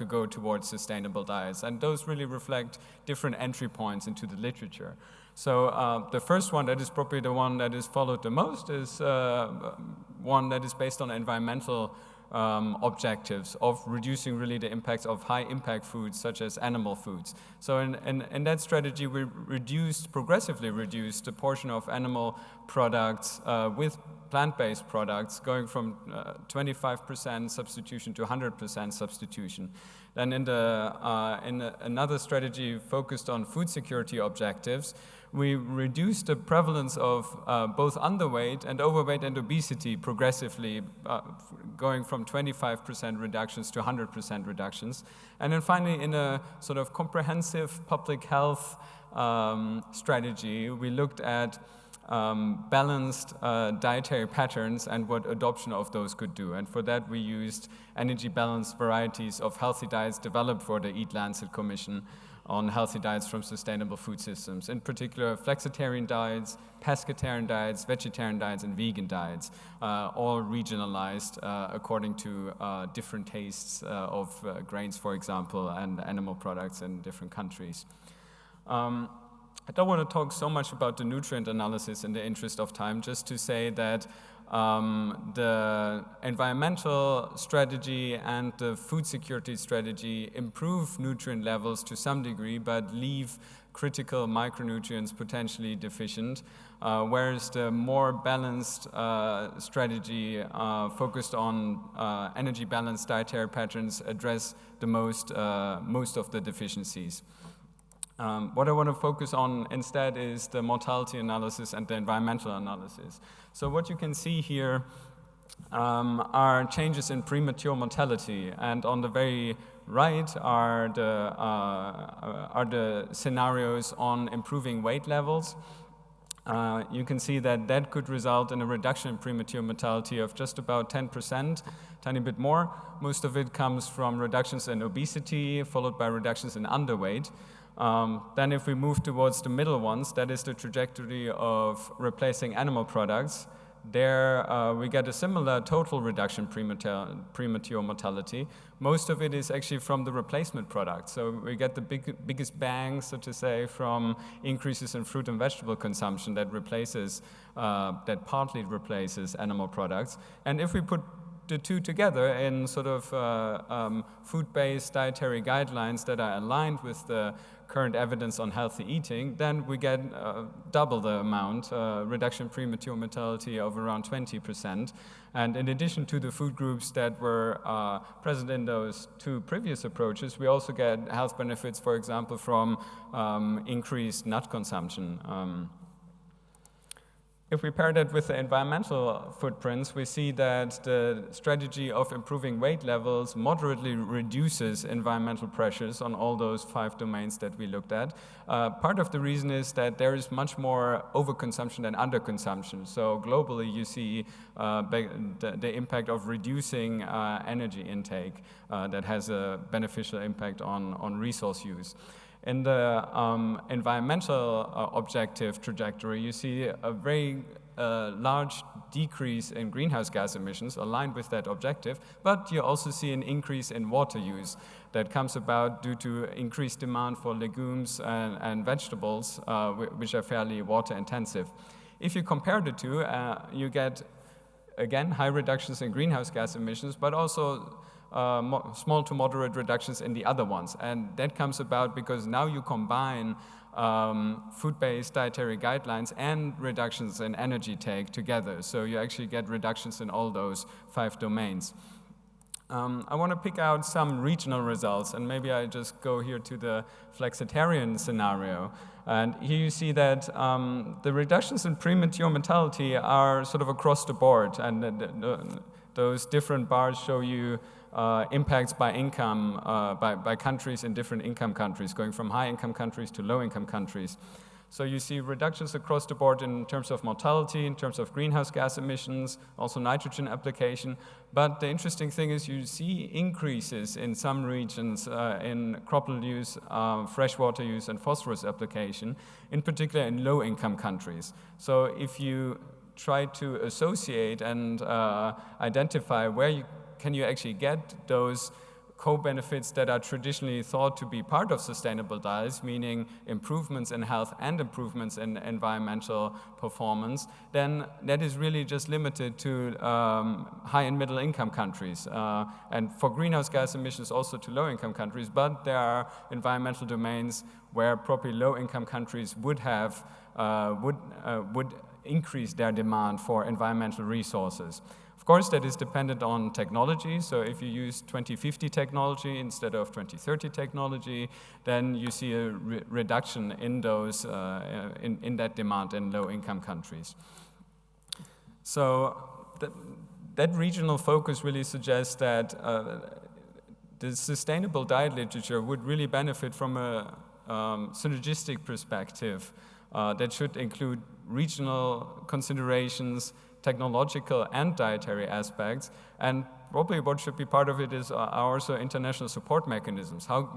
go towards sustainable diets. And those really reflect different entry points into the literature. So the first one, that is probably the one that is followed the most, is one that is based on environmental objectives of reducing really the impacts of high-impact foods such as animal foods. So in that strategy, we progressively reduced the portion of animal products with plant-based products, going from 25% substitution to 100% substitution. Then in another strategy focused on food security objectives, we reduced the prevalence of both underweight and overweight and obesity progressively, going from 25% reductions to 100% reductions. And then finally, in a sort of comprehensive public health strategy, we looked at balanced dietary patterns and what adoption of those could do. And for that, we used energy balanced varieties of healthy diets developed for the Eat Lancet Commission on healthy diets from sustainable food systems, in particular flexitarian diets, pescatarian diets, vegetarian diets, and vegan diets, all regionalized according to different tastes of grains, for example, and animal products in different countries. I don't want to talk so much about the nutrient analysis in the interest of time, just to say that the environmental strategy and the food security strategy improve nutrient levels to some degree, but leave critical micronutrients potentially deficient, whereas the more balanced strategy focused on energy balanced dietary patterns address the most of the deficiencies. What I want to focus on instead is the mortality analysis and the environmental analysis. So what you can see here are changes in premature mortality, and on the very right are the scenarios on improving weight levels. You can see that could result in a reduction in premature mortality of just about 10%, tiny bit more. Most of it comes from reductions in obesity, followed by reductions in underweight. Then if we move towards the middle ones, that is the trajectory of replacing animal products. There we get a similar total reduction in premature mortality. Most of it is actually from the replacement products. So we get the biggest bang, so to say, from increases in fruit and vegetable consumption that partly replaces animal products. And if we put the two together in sort of food-based dietary guidelines that are aligned with the current evidence on healthy eating, then we get double the amount, reduction in premature mortality of around 20%. And in addition to the food groups that were present in those two previous approaches, we also get health benefits, for example, from increased nut consumption. If we pair that with the environmental footprints, we see that the strategy of improving weight levels moderately reduces environmental pressures on all those 5 domains that we looked at. Part of the reason is that there is much more overconsumption than underconsumption. So globally, you see the impact of reducing energy intake that has a beneficial impact on resource use. In the environmental objective trajectory, you see a very large decrease in greenhouse gas emissions aligned with that objective, but you also see an increase in water use that comes about due to increased demand for legumes and vegetables, which are fairly water intensive. If you compare the two, you get, again, high reductions in greenhouse gas emissions, but also small to moderate reductions in the other ones. And that comes about because now you combine food-based dietary guidelines and reductions in energy take together. So you actually get reductions in all those 5 domains. I want to pick out some regional results, and maybe I just go here to the flexitarian scenario. And here you see that the reductions in premature mortality are sort of across the board, and those different bars show you impacts by income, by countries in different income countries, going from high-income countries to low-income countries. So you see reductions across the board in terms of mortality, in terms of greenhouse gas emissions, also nitrogen application. But the interesting thing is you see increases in some regions in cropland use, freshwater use, and phosphorus application, in particular in low-income countries. So if you try to associate and identify where can you actually get those co-benefits that are traditionally thought to be part of sustainable diets, meaning improvements in health and improvements in environmental performance, then that is really just limited to high and middle income countries. And for greenhouse gas emissions also to low income countries, but there are environmental domains where probably low income countries would have, would increase their demand for environmental resources. Of course, that is dependent on technology. So if you use 2050 technology instead of 2030 technology, then you see a reduction in those in that demand in low-income countries. So that regional focus really suggests that the sustainable diet literature would really benefit from a synergistic perspective that should include regional considerations, technological and dietary aspects, and probably what should be part of it is also international support mechanisms. How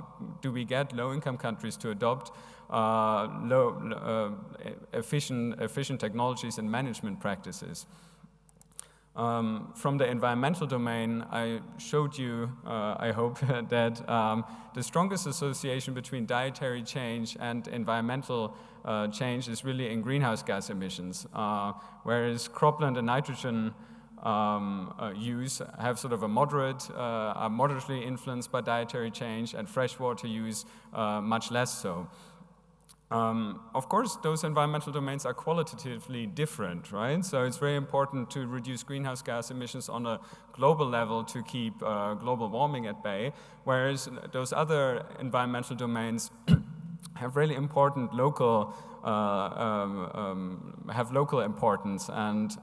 do we get low-income countries to adopt efficient technologies and management practices? From the environmental domain, I showed you, I hope, that the strongest association between dietary change and environmental change is really in greenhouse gas emissions, whereas cropland and nitrogen use have sort of a are moderately influenced by dietary change, and freshwater use much less so. Of course, those environmental domains are qualitatively different, right? So it's very important to reduce greenhouse gas emissions on a global level to keep global warming at bay, whereas those other environmental domains have really important local, have local importance, and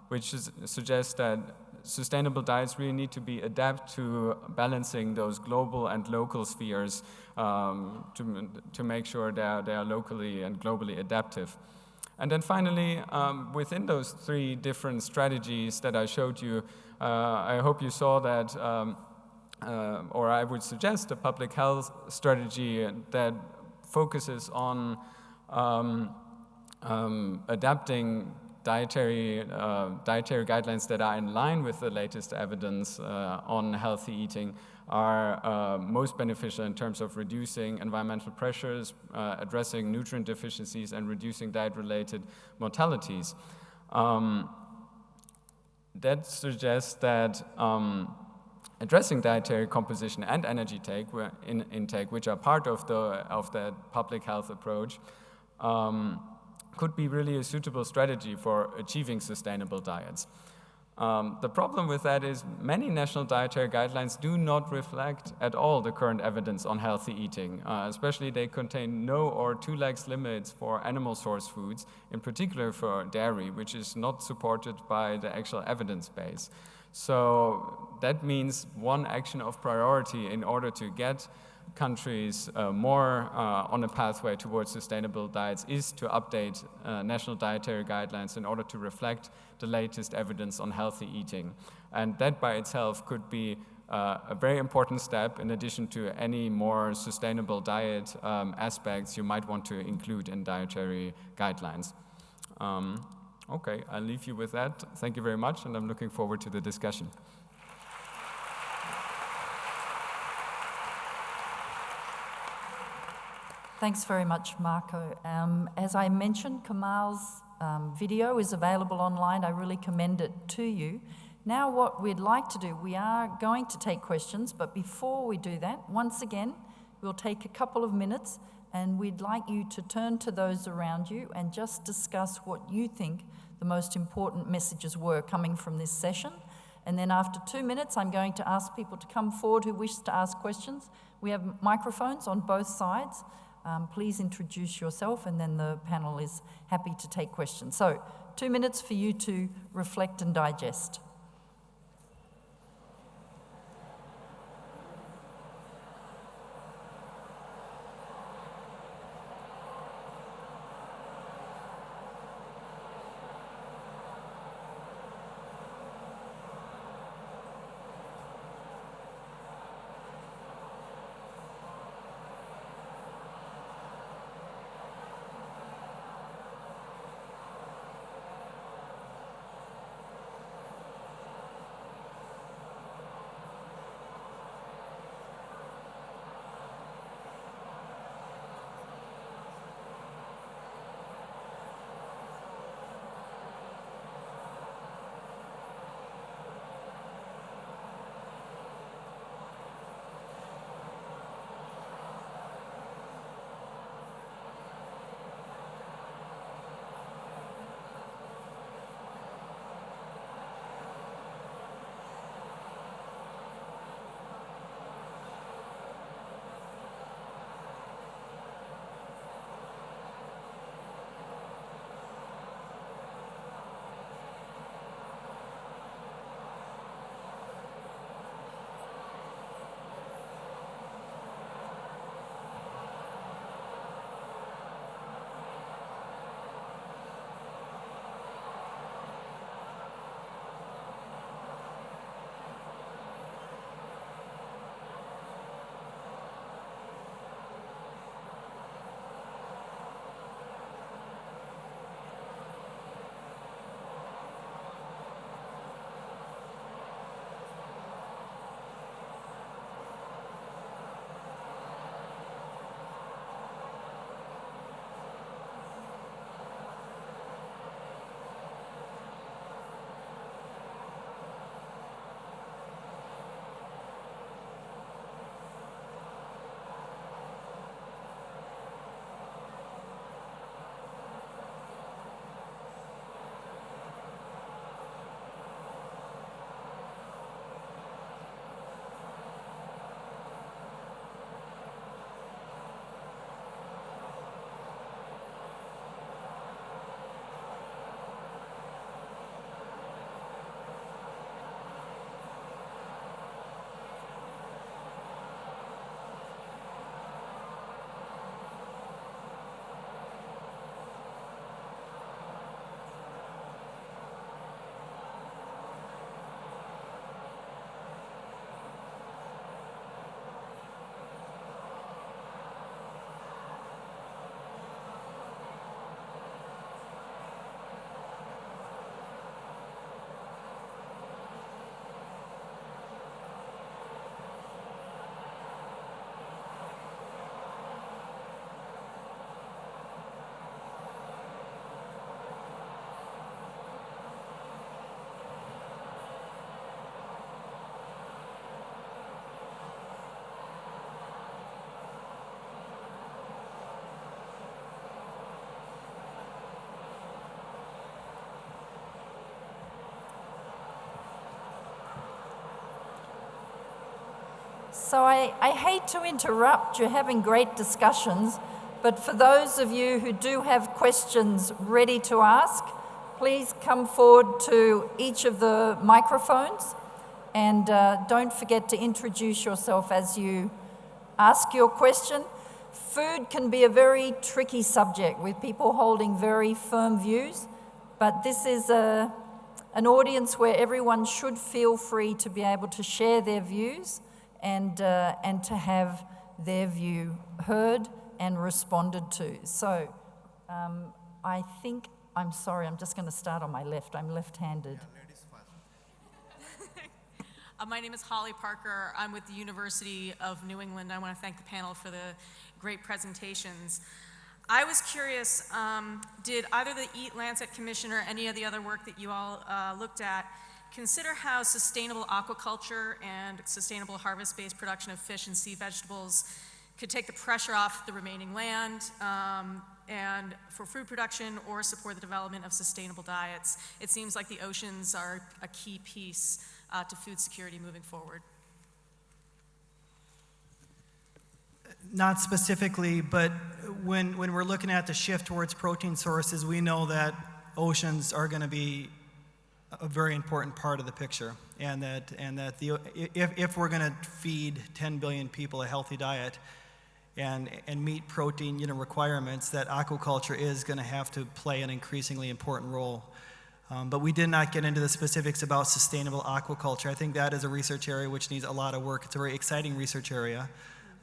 which suggests that sustainable diets really need to be adapted to balancing those global and local spheres to make sure they are locally and globally adaptive. And then finally, within those 3 different strategies that I showed you, I hope you saw that, or I would suggest a public health strategy that focuses on adapting dietary guidelines that are in line with the latest evidence on healthy eating are most beneficial in terms of reducing environmental pressures, addressing nutrient deficiencies, and reducing diet-related mortalities. That suggests that addressing dietary composition and energy intake, which are part of that public health approach, could be really a suitable strategy for achieving sustainable diets. The problem with that is many national dietary guidelines do not reflect at all the current evidence on healthy eating. Especially they contain no or 2 legs limits for animal source foods, in particular for dairy, which is not supported by the actual evidence base. So that means one action of priority in order to get countries more on a pathway towards sustainable diets is to update national dietary guidelines in order to reflect the latest evidence on healthy eating. And that by itself could be a very important step in addition to any more sustainable diet aspects you might want to include in dietary guidelines. Okay, I'll leave you with that. Thank you very much, and I'm looking forward to the discussion.
Thanks very much, Marco. As I mentioned, Kamal's video is available online. I really commend it to you. Now what we'd like to do, we are going to take questions, but before we do that, once again, we'll take a couple of minutes and we'd like you to turn to those around you and just discuss what you think the most important messages were coming from this session. And then after 2 minutes, I'm going to ask people to come forward who wish to ask questions. We have microphones on both sides. Please introduce yourself, and then the panel is happy to take questions. So 2 minutes for you to reflect and digest. So I hate to interrupt, you're having great discussions, but for those of you who do have questions ready to ask, please come forward to each of the microphones, and don't forget to introduce yourself as you ask your question. Food can be a very tricky subject with people holding very firm views, but this is an audience where everyone should feel free to be able to share their views and to have their view heard and responded to. So I think, I'm sorry, I'm just going to start on my left. I'm left-handed.
Yeah, ladies first. My name is Holly Parker. I'm with the University of New England. I want to thank the panel for the great presentations. I was curious, did either the Eat Lancet Commission or any of the other work that you all looked at consider how sustainable aquaculture and sustainable harvest-based production of fish and sea vegetables could take the pressure off the remaining land and for food production or support the development of sustainable diets. It seems like the oceans are a key piece to food security moving forward.
Not specifically, but when we're looking at the shift towards protein sources, we know that oceans are going to be a very important part of the picture, and that if we're going to feed 10 billion people a healthy diet and meet protein requirements, that aquaculture is going to have to play an increasingly important role. But we did not get into the specifics about sustainable aquaculture. I think that is a research area which needs a lot of work. It's a very exciting research area.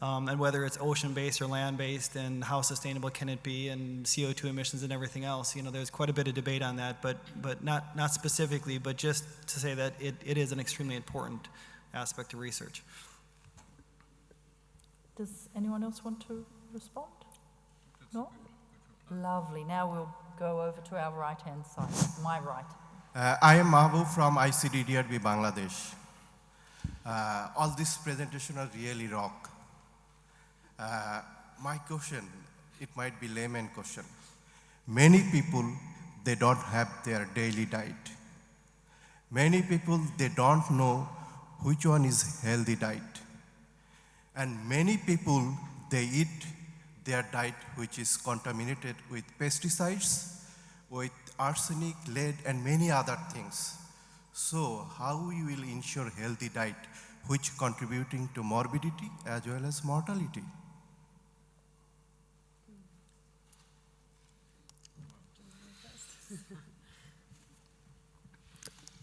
And whether it's ocean-based or land-based, and how sustainable can it be, and CO2 emissions and everything else, there's quite a bit of debate on that, but not specifically, but just to say that it is an extremely important aspect of research.
Does anyone else want to respond? No? Lovely. Now we'll go over to our right-hand side, my right.
I am Mahbub from ICDDRB Bangladesh. All this presentation are really rock. My question, it might be layman question. Many people, they don't have their daily diet. Many people, they don't know which one is healthy diet. And many people, they eat their diet which is contaminated with pesticides, with arsenic, lead, and many other things. So how we will ensure healthy diet which contributing to morbidity as well as mortality?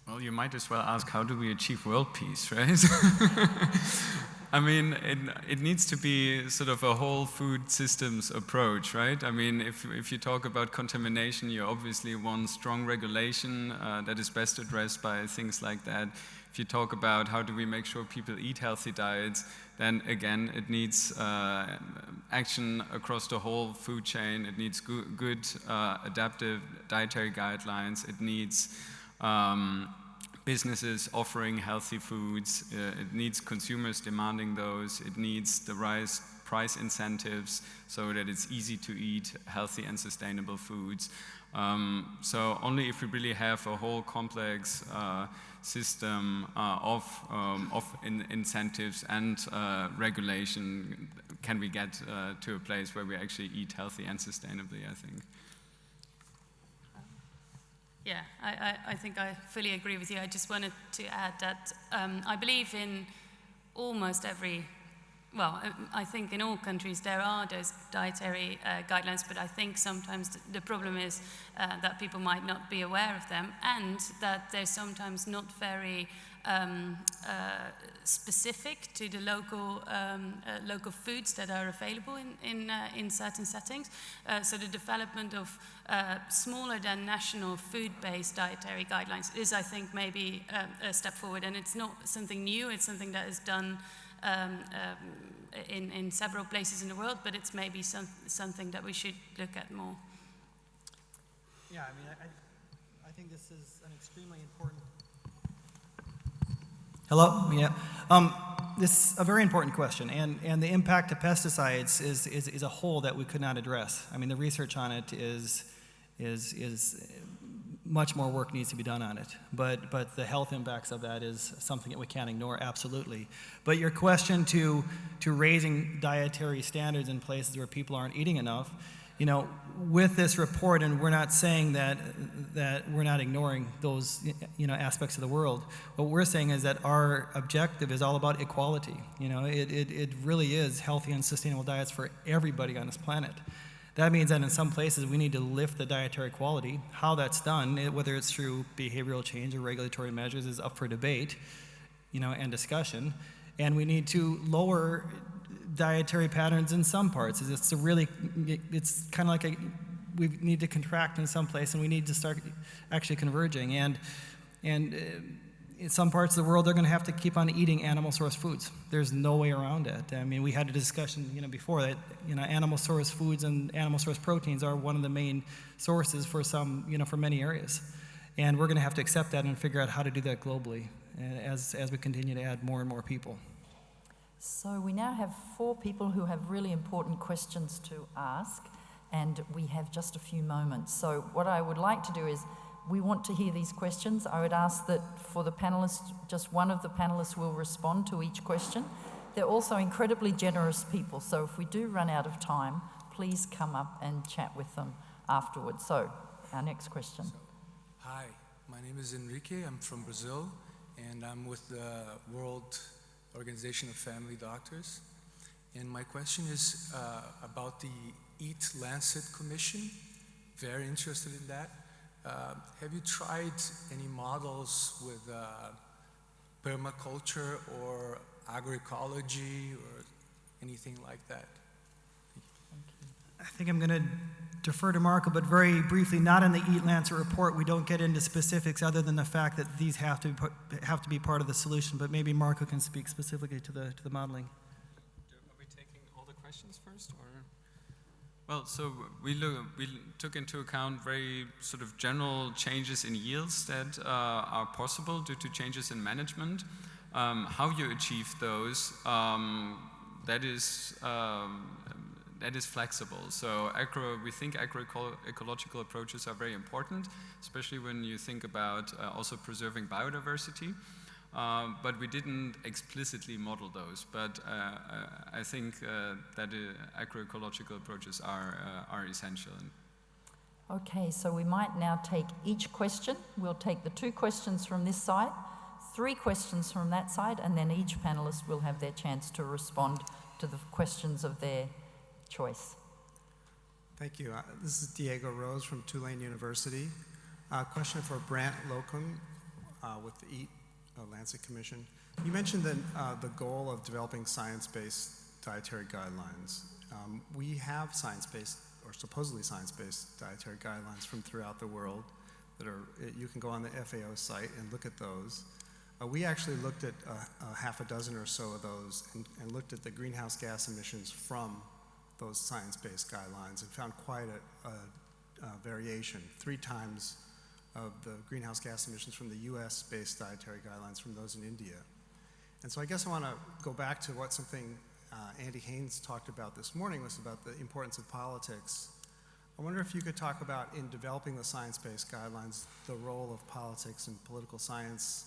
Well, you might as well ask, how do we achieve world peace, right? I mean, it needs to be sort of a whole food systems approach, right? I mean, if you talk about contamination, you obviously want strong regulation that is best addressed by things like that. If you talk about how do we make sure people eat healthy diets, then again, it needs action across the whole food chain. It needs good adaptive dietary guidelines. It needs businesses offering healthy foods. It needs consumers demanding those. It needs the right price incentives so that it's easy to eat healthy and sustainable foods. So only if we really have a whole complex system of incentives and regulation can we get to a place where we actually eat healthy and sustainably, I think.
Yeah, I think I fully agree with you. I just wanted to add that I believe in almost every, well, I think in all countries there are those dietary guidelines, but I think sometimes the problem is that people might not be aware of them, and that they're sometimes not very specific to the local foods that are available in certain settings. So the development of smaller than national food-based dietary guidelines is, I think, maybe a step forward, and it's not something new. It's something that is done in several places in the world, but it's maybe something that we should look at more.
Yeah, I mean, I think this is an extremely important. Hello? Yeah. This is a very important question, and the impact of pesticides is a hole that we could not address. I mean, the research on it is much more work needs to be done on it, but the health impacts of that is something that we can't ignore, absolutely. But your question to raising dietary standards in places where people aren't eating enough, with this report, and we're not saying that we're not ignoring those aspects of the world. What we're saying is that our objective is all about equality. It really is healthy and sustainable diets for everybody on this planet. That means that in some places we need to lift the dietary quality. How that's done, whether it's through behavioral change or regulatory measures, is up for debate, and discussion. And we need to lower dietary patterns in some parts. It's kind of like we need to contract in some place, and we need to start actually converging. And in some parts of the world, they're going to have to keep on eating animal source foods. There's no way around it. I mean, we had a discussion, before that, animal source foods and animal source proteins are one of the main sources for some, for many areas. And we're going to have to accept that and figure out how to do that globally as we continue to add more and more people.
So we now have 4 people who have really important questions to ask, and we have just a few moments. So what I would like to do is, we want to hear these questions. I would ask that for the panelists, just one of the panelists will respond to each question. They're also incredibly generous people, so if we do run out of time, please come up and chat with them afterwards. So, our next question.
Hi, my name is Enrique. I'm from Brazil, and I'm with the World Organization of Family Doctors. And my question is about the Eat Lancet Commission. Very interested in that. Have you tried any models with permaculture or agroecology or anything like that?
I think I'm going to defer to Marco, but very briefly, not in the Eat Lancet report. We don't get into specifics other than the fact that these have to be part of the solution. But maybe Marco can speak specifically to the modeling.
Are we taking all the questions first, or? Well, so we took into account very sort of general changes in yields that are possible due to changes in management. How you achieve those, that is flexible. So we think agroecological approaches are very important, especially when you think about also preserving biodiversity. But we didn't explicitly model those. But I think that agroecological approaches are essential.
Okay, so we might now take each question. We'll take the 2 questions from this side, 3 questions from that side, and then each panelist will have their chance to respond to the questions of their choice.
Thank you. This is Diego Rose from Tulane University. Question for Brant Locum with the Eat Lancet Commission. You mentioned that the goal of developing science-based dietary guidelines. We have science-based, or supposedly science-based dietary guidelines from throughout the world that are, you can go on the FAO site and look at those. We actually looked at half a dozen or so of those and looked at the greenhouse gas emissions from those science-based guidelines and found quite a variation, 3 times of the greenhouse gas emissions from the US-based dietary guidelines from those in India. And so I guess I want to go back to what something Andy Haynes talked about this morning, was about the importance of politics. I wonder if you could talk about, in developing the science-based guidelines, the role of politics and political science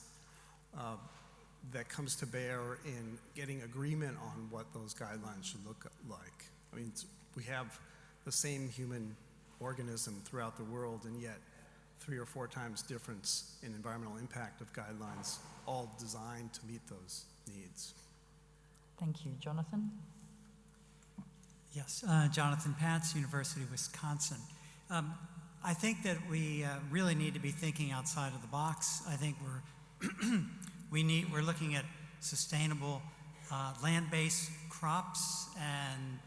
that comes to bear in getting agreement on what those guidelines should look like. I mean, we have the same human organism throughout the world, and yet 3 or 4 times difference in environmental impact of guidelines, all designed to meet those needs.
Thank you. Jonathan?
Yes, Jonathan Pants, University of Wisconsin. I think that we really need to be thinking outside of the box. I think we're looking at sustainable land-based crops, and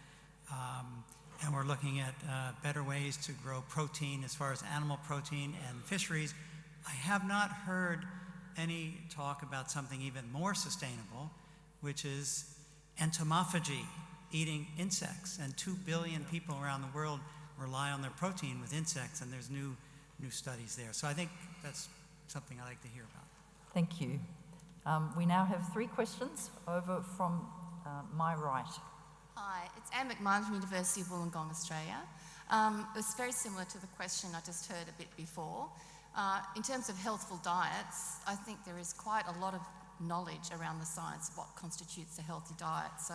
we're looking at better ways to grow protein as far as animal protein and fisheries. I have not heard any talk about something even more sustainable, which is entomophagy, eating insects. And 2 billion people around the world rely on their protein with insects, and there's new studies there. So I think that's something I'd like to hear about.
Thank you. We now have 3 questions over from my right.
Hi, it's Anne McMahon from University of Wollongong, Australia. It's very similar to the question I just heard a bit before. In terms of healthful diets, I think there is quite a lot of knowledge around the science of what constitutes a healthy diet. So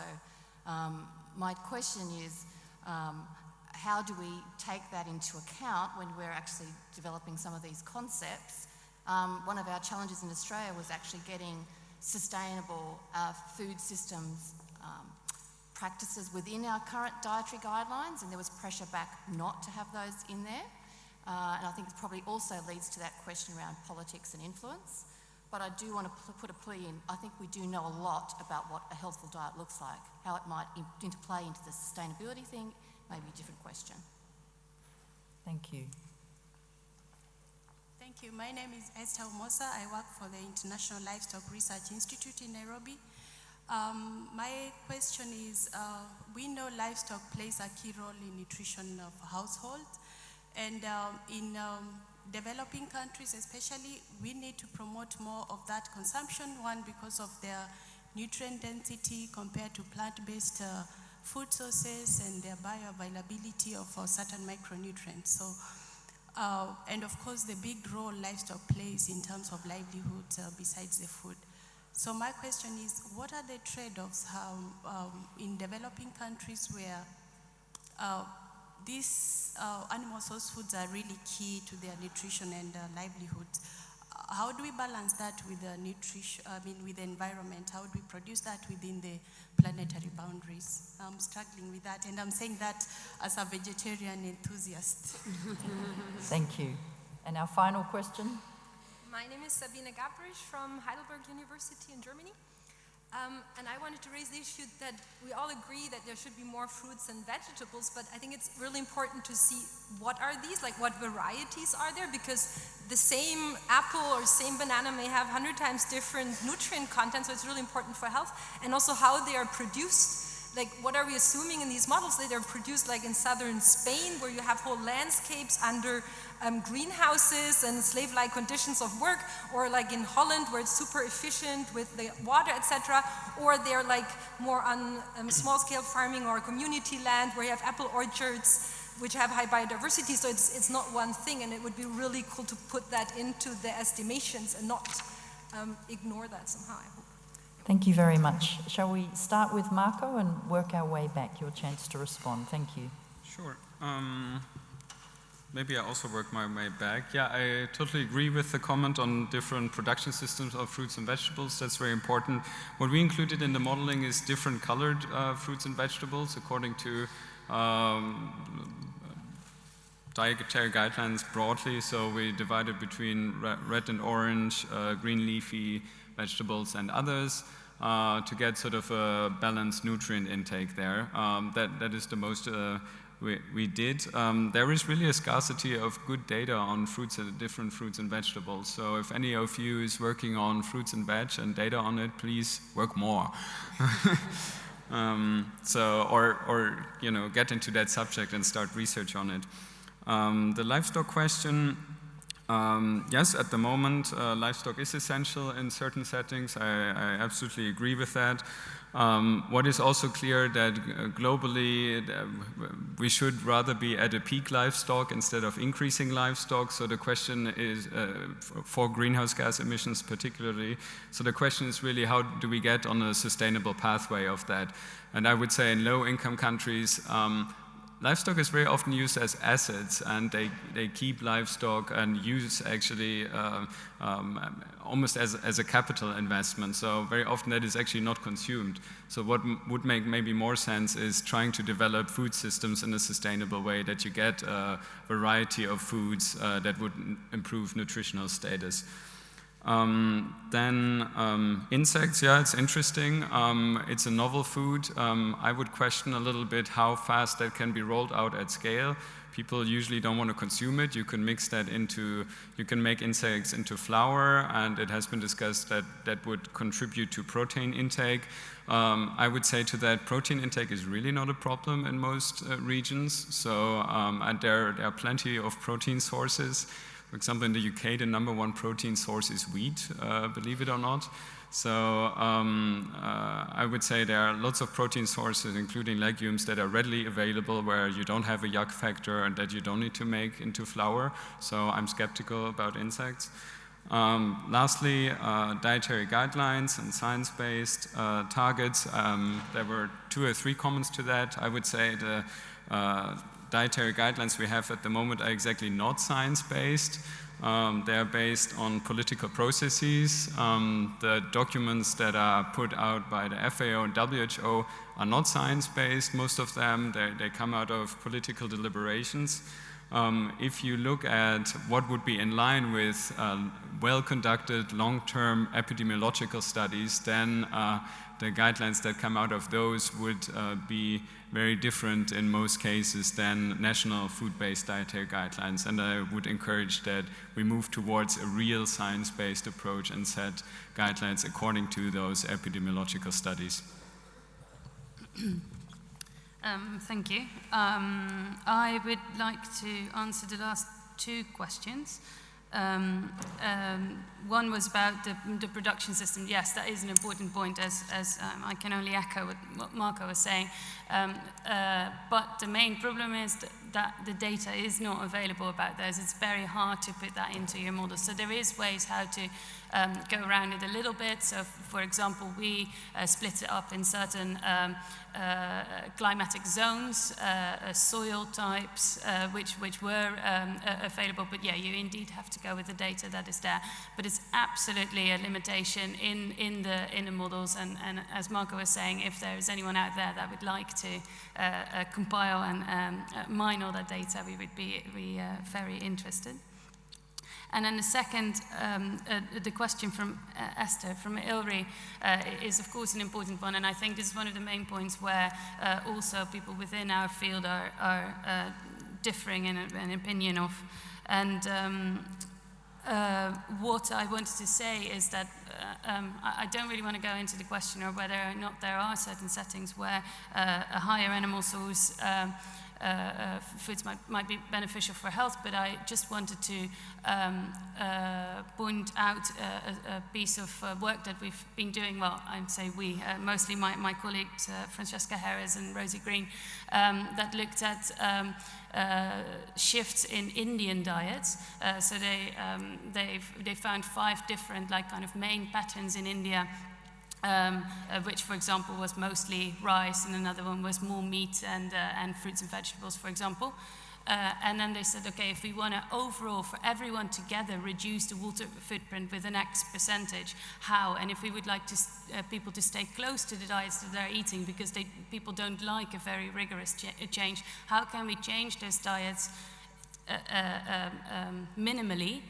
my question is, how do we take that into account when we're actually developing some of these concepts? One of our challenges in Australia was actually getting sustainable food systems practices within our current dietary guidelines, and there was pressure back not to have those in there. And I think it probably also leads to that question around politics and influence. But I do want to put a plea in. I think we do know a lot about what a healthful diet looks like. How it might interplay into the sustainability thing may be a different question.
Thank you.
Thank you. My name is Esther Omosa. I work for the International Livestock Research Institute in Nairobi. My question is, we know livestock plays a key role in nutrition of households, and in developing countries especially, we need to promote more of that consumption, one, because of their nutrient density compared to plant-based food sources and their bioavailability of certain micronutrients. So, and of course, the big role livestock plays in terms of livelihoods besides the food. So my question is, what are the trade-offs in developing countries where these animal source foods are really key to their nutrition and livelihoods? How do we balance that with the nutrition? With the environment? How do we produce that within the planetary boundaries? I'm struggling with that, and I'm saying that as a vegetarian enthusiast.
Thank you. And our final question.
My name is Sabine Gabrisch from Heidelberg University in Germany. And I wanted to raise the issue that we all agree that there should be more fruits and vegetables, but I think it's really important to see what are these, like what varieties are there, because the same apple or same banana may have 100 times different nutrient content, so it's really important for health, and also how they are produced. Like, what are we assuming in these models? That they're produced like in southern Spain, where you have whole landscapes under greenhouses and slave-like conditions of work, or like in Holland, where it's super efficient with the water, etc., or they're like more on small-scale farming or community land, where you have apple orchards, which have high biodiversity. So it's not one thing, and it would be really cool to put that into the estimations and not ignore that somehow, I hope.
Thank you very much. Shall we start with Marco and work our way back? Your chance to respond. Thank you.
Sure. Maybe I also work my way back. Yeah, I totally agree with the comment on different production systems of fruits and vegetables. That's very important. What we included in the modeling is different colored fruits and vegetables according to dietary guidelines broadly. So we divided between red and orange, green leafy vegetables and others to get sort of a balanced nutrient intake there. That is the most we did. There is really a scarcity of good data on different fruits and vegetables. So if any of you is working on fruits and veg and data on it, please work more. Or get into that subject and start research on it. The livestock question. Yes, at the moment, livestock is essential in certain settings. I absolutely agree with that. What is also clear that globally we should rather be at a peak livestock instead of increasing livestock. So the question is for greenhouse gas emissions particularly. So the question is really, how do we get on a sustainable pathway of that? And I would say in low-income countries, livestock is very often used as assets, and they keep livestock and use actually almost as a capital investment. So very often that is actually not consumed. So what would make maybe more sense is trying to develop food systems in a sustainable way, that you get a variety of foods that would improve nutritional status. Insects, yeah, it's interesting. It's a novel food. I would question a little bit how fast that can be rolled out at scale. People usually don't want to consume it. You can mix that you can make insects into flour, and it has been discussed that that would contribute to protein intake. I would say to that, protein intake is really not a problem in most regions. So, and there are plenty of protein sources. For example, in the UK, the #1 protein source is wheat, believe it or not. So I would say there are lots of protein sources, including legumes, that are readily available where you don't have a yuck factor and that you don't need to make into flour. So I'm skeptical about insects. Lastly, dietary guidelines and science-based targets. There were 2 or 3 comments to that. I would say the dietary guidelines we have at the moment are exactly not science-based. They are based on political processes. The documents that are put out by the FAO and WHO are not science-based. Most of them, they come out of political deliberations. If you look at what would be in line with well-conducted long-term epidemiological studies, then the guidelines that come out of those would be very different in most cases than national food-based dietary guidelines. And I would encourage that we move towards a real science-based approach and set guidelines according to those epidemiological studies.
Thank you. I would like to answer the last 2 questions. one was about the production system. Yes, that is an important point, as I can only echo what Marco was saying. But the main problem is that the data is not available about those. It's very hard to put that into your model. So there is ways how to go around it a little bit. So, for example, we split it up in certain climatic zones, soil types, which were available. But yeah, you indeed have to go with the data that is there. But it's absolutely a limitation in the models. And as Marco was saying, if there is anyone out there that would like to compile and mine all that data, we would be very interested. And then the second, the question from Esther, from Ilri, is of course an important one, and I think this is one of the main points where also people within our field are differing in an opinion of. And what I wanted to say is that I don't really want to go into the question of whether or not there are certain settings where a higher animal source foods might be beneficial for health, but I just wanted to point out a piece of work that we've been doing. Well, I'd say we, mostly my colleagues Francesca Harris and Rosie Green, that looked at shifts in Indian diets. So they found 5 different kind of main patterns in India. Which, for example, was mostly rice, and another one was more meat and fruits and vegetables, for example. And then they said, okay, if we want to overall, for everyone together, reduce the water footprint with an X percentage, how? And if we would like to, people to stay close to the diets that they're eating, because people don't like a very rigorous change, how can we change those diets minimally?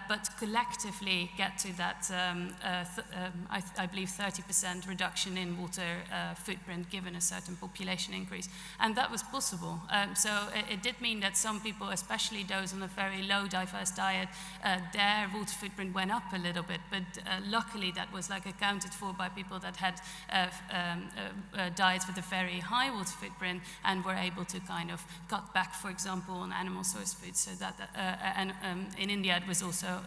But collectively get to that, I believe, 30% reduction in water footprint given a certain population increase. And that was possible. So it did mean that some people, especially those on a very low diverse diet, their water footprint went up a little bit. But luckily that was accounted for by people that had diets with a very high water footprint and were able to kind of cut back, for example, on animal source foods. So that, and in India it was also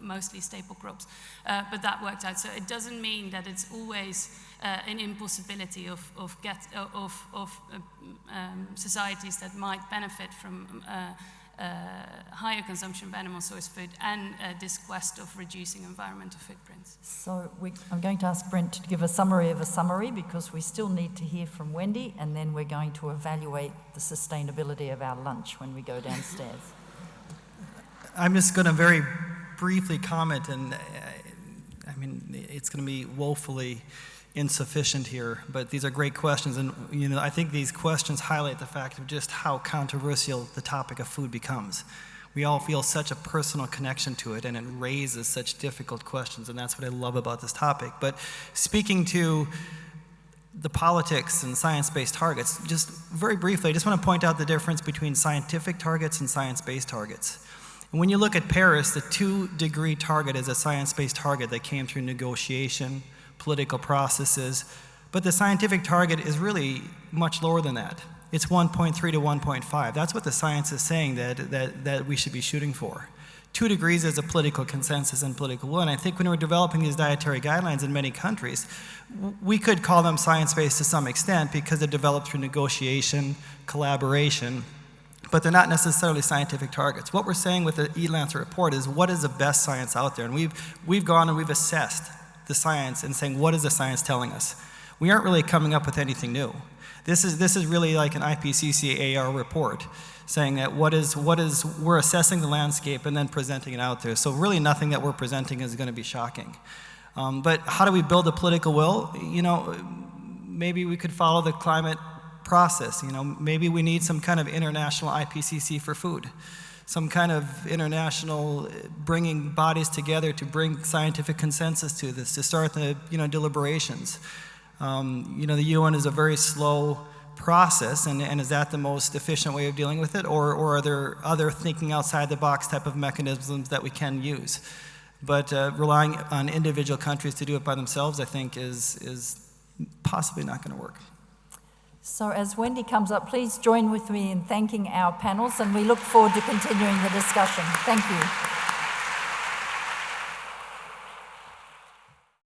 mostly staple crops, but that worked out. So it doesn't mean that it's always an impossibility of societies that might benefit from higher consumption of animal source food and this quest of reducing environmental footprints.
So I'm going to ask Brent to give a summary of a summary, because we still need to hear from Wendy, and then we're going to evaluate the sustainability of our lunch when we go downstairs.
I'm just going to very briefly comment, and I mean, it's going to be woefully insufficient here, but these are great questions, and I think these questions highlight the fact of just how controversial the topic of food becomes. We all feel such a personal connection to it, and it raises such difficult questions, and that's what I love about this topic. But speaking to the politics and science-based targets, just very briefly, I just want to point out the difference between scientific targets and science-based targets. And when you look at Paris, the 2-degree target is a science-based target that came through negotiation, political processes, but the scientific target is really much lower than that. It's 1.3 to 1.5. That's what the science is saying that we should be shooting for. 2 degrees is a political consensus and political will, and I think when we're developing these dietary guidelines in many countries, we could call them science-based to some extent because they're developed through negotiation, collaboration, but they're not necessarily scientific targets. What we're saying with the E-Lancet report is what is the best science out there, and we've gone and we've assessed the science and saying, what is the science telling us? We aren't really coming up with anything new. This is really like an IPCC AR report saying that we're assessing the landscape and then presenting it out there. So really nothing that we're presenting is going to be shocking. But how do we build a political will? Maybe we could follow the climate process. Maybe we need some kind of international IPCC for food, some kind of international bringing bodies together to bring scientific consensus to this, to start the deliberations. The UN is a very slow process, and is that the most efficient way of dealing with it, or are there other thinking outside the box type of mechanisms that we can use? But relying on individual countries to do it by themselves, I think, is possibly not going to work.
So as Wendy comes up, please join with me in thanking our panels, and we look forward to continuing the discussion. Thank you.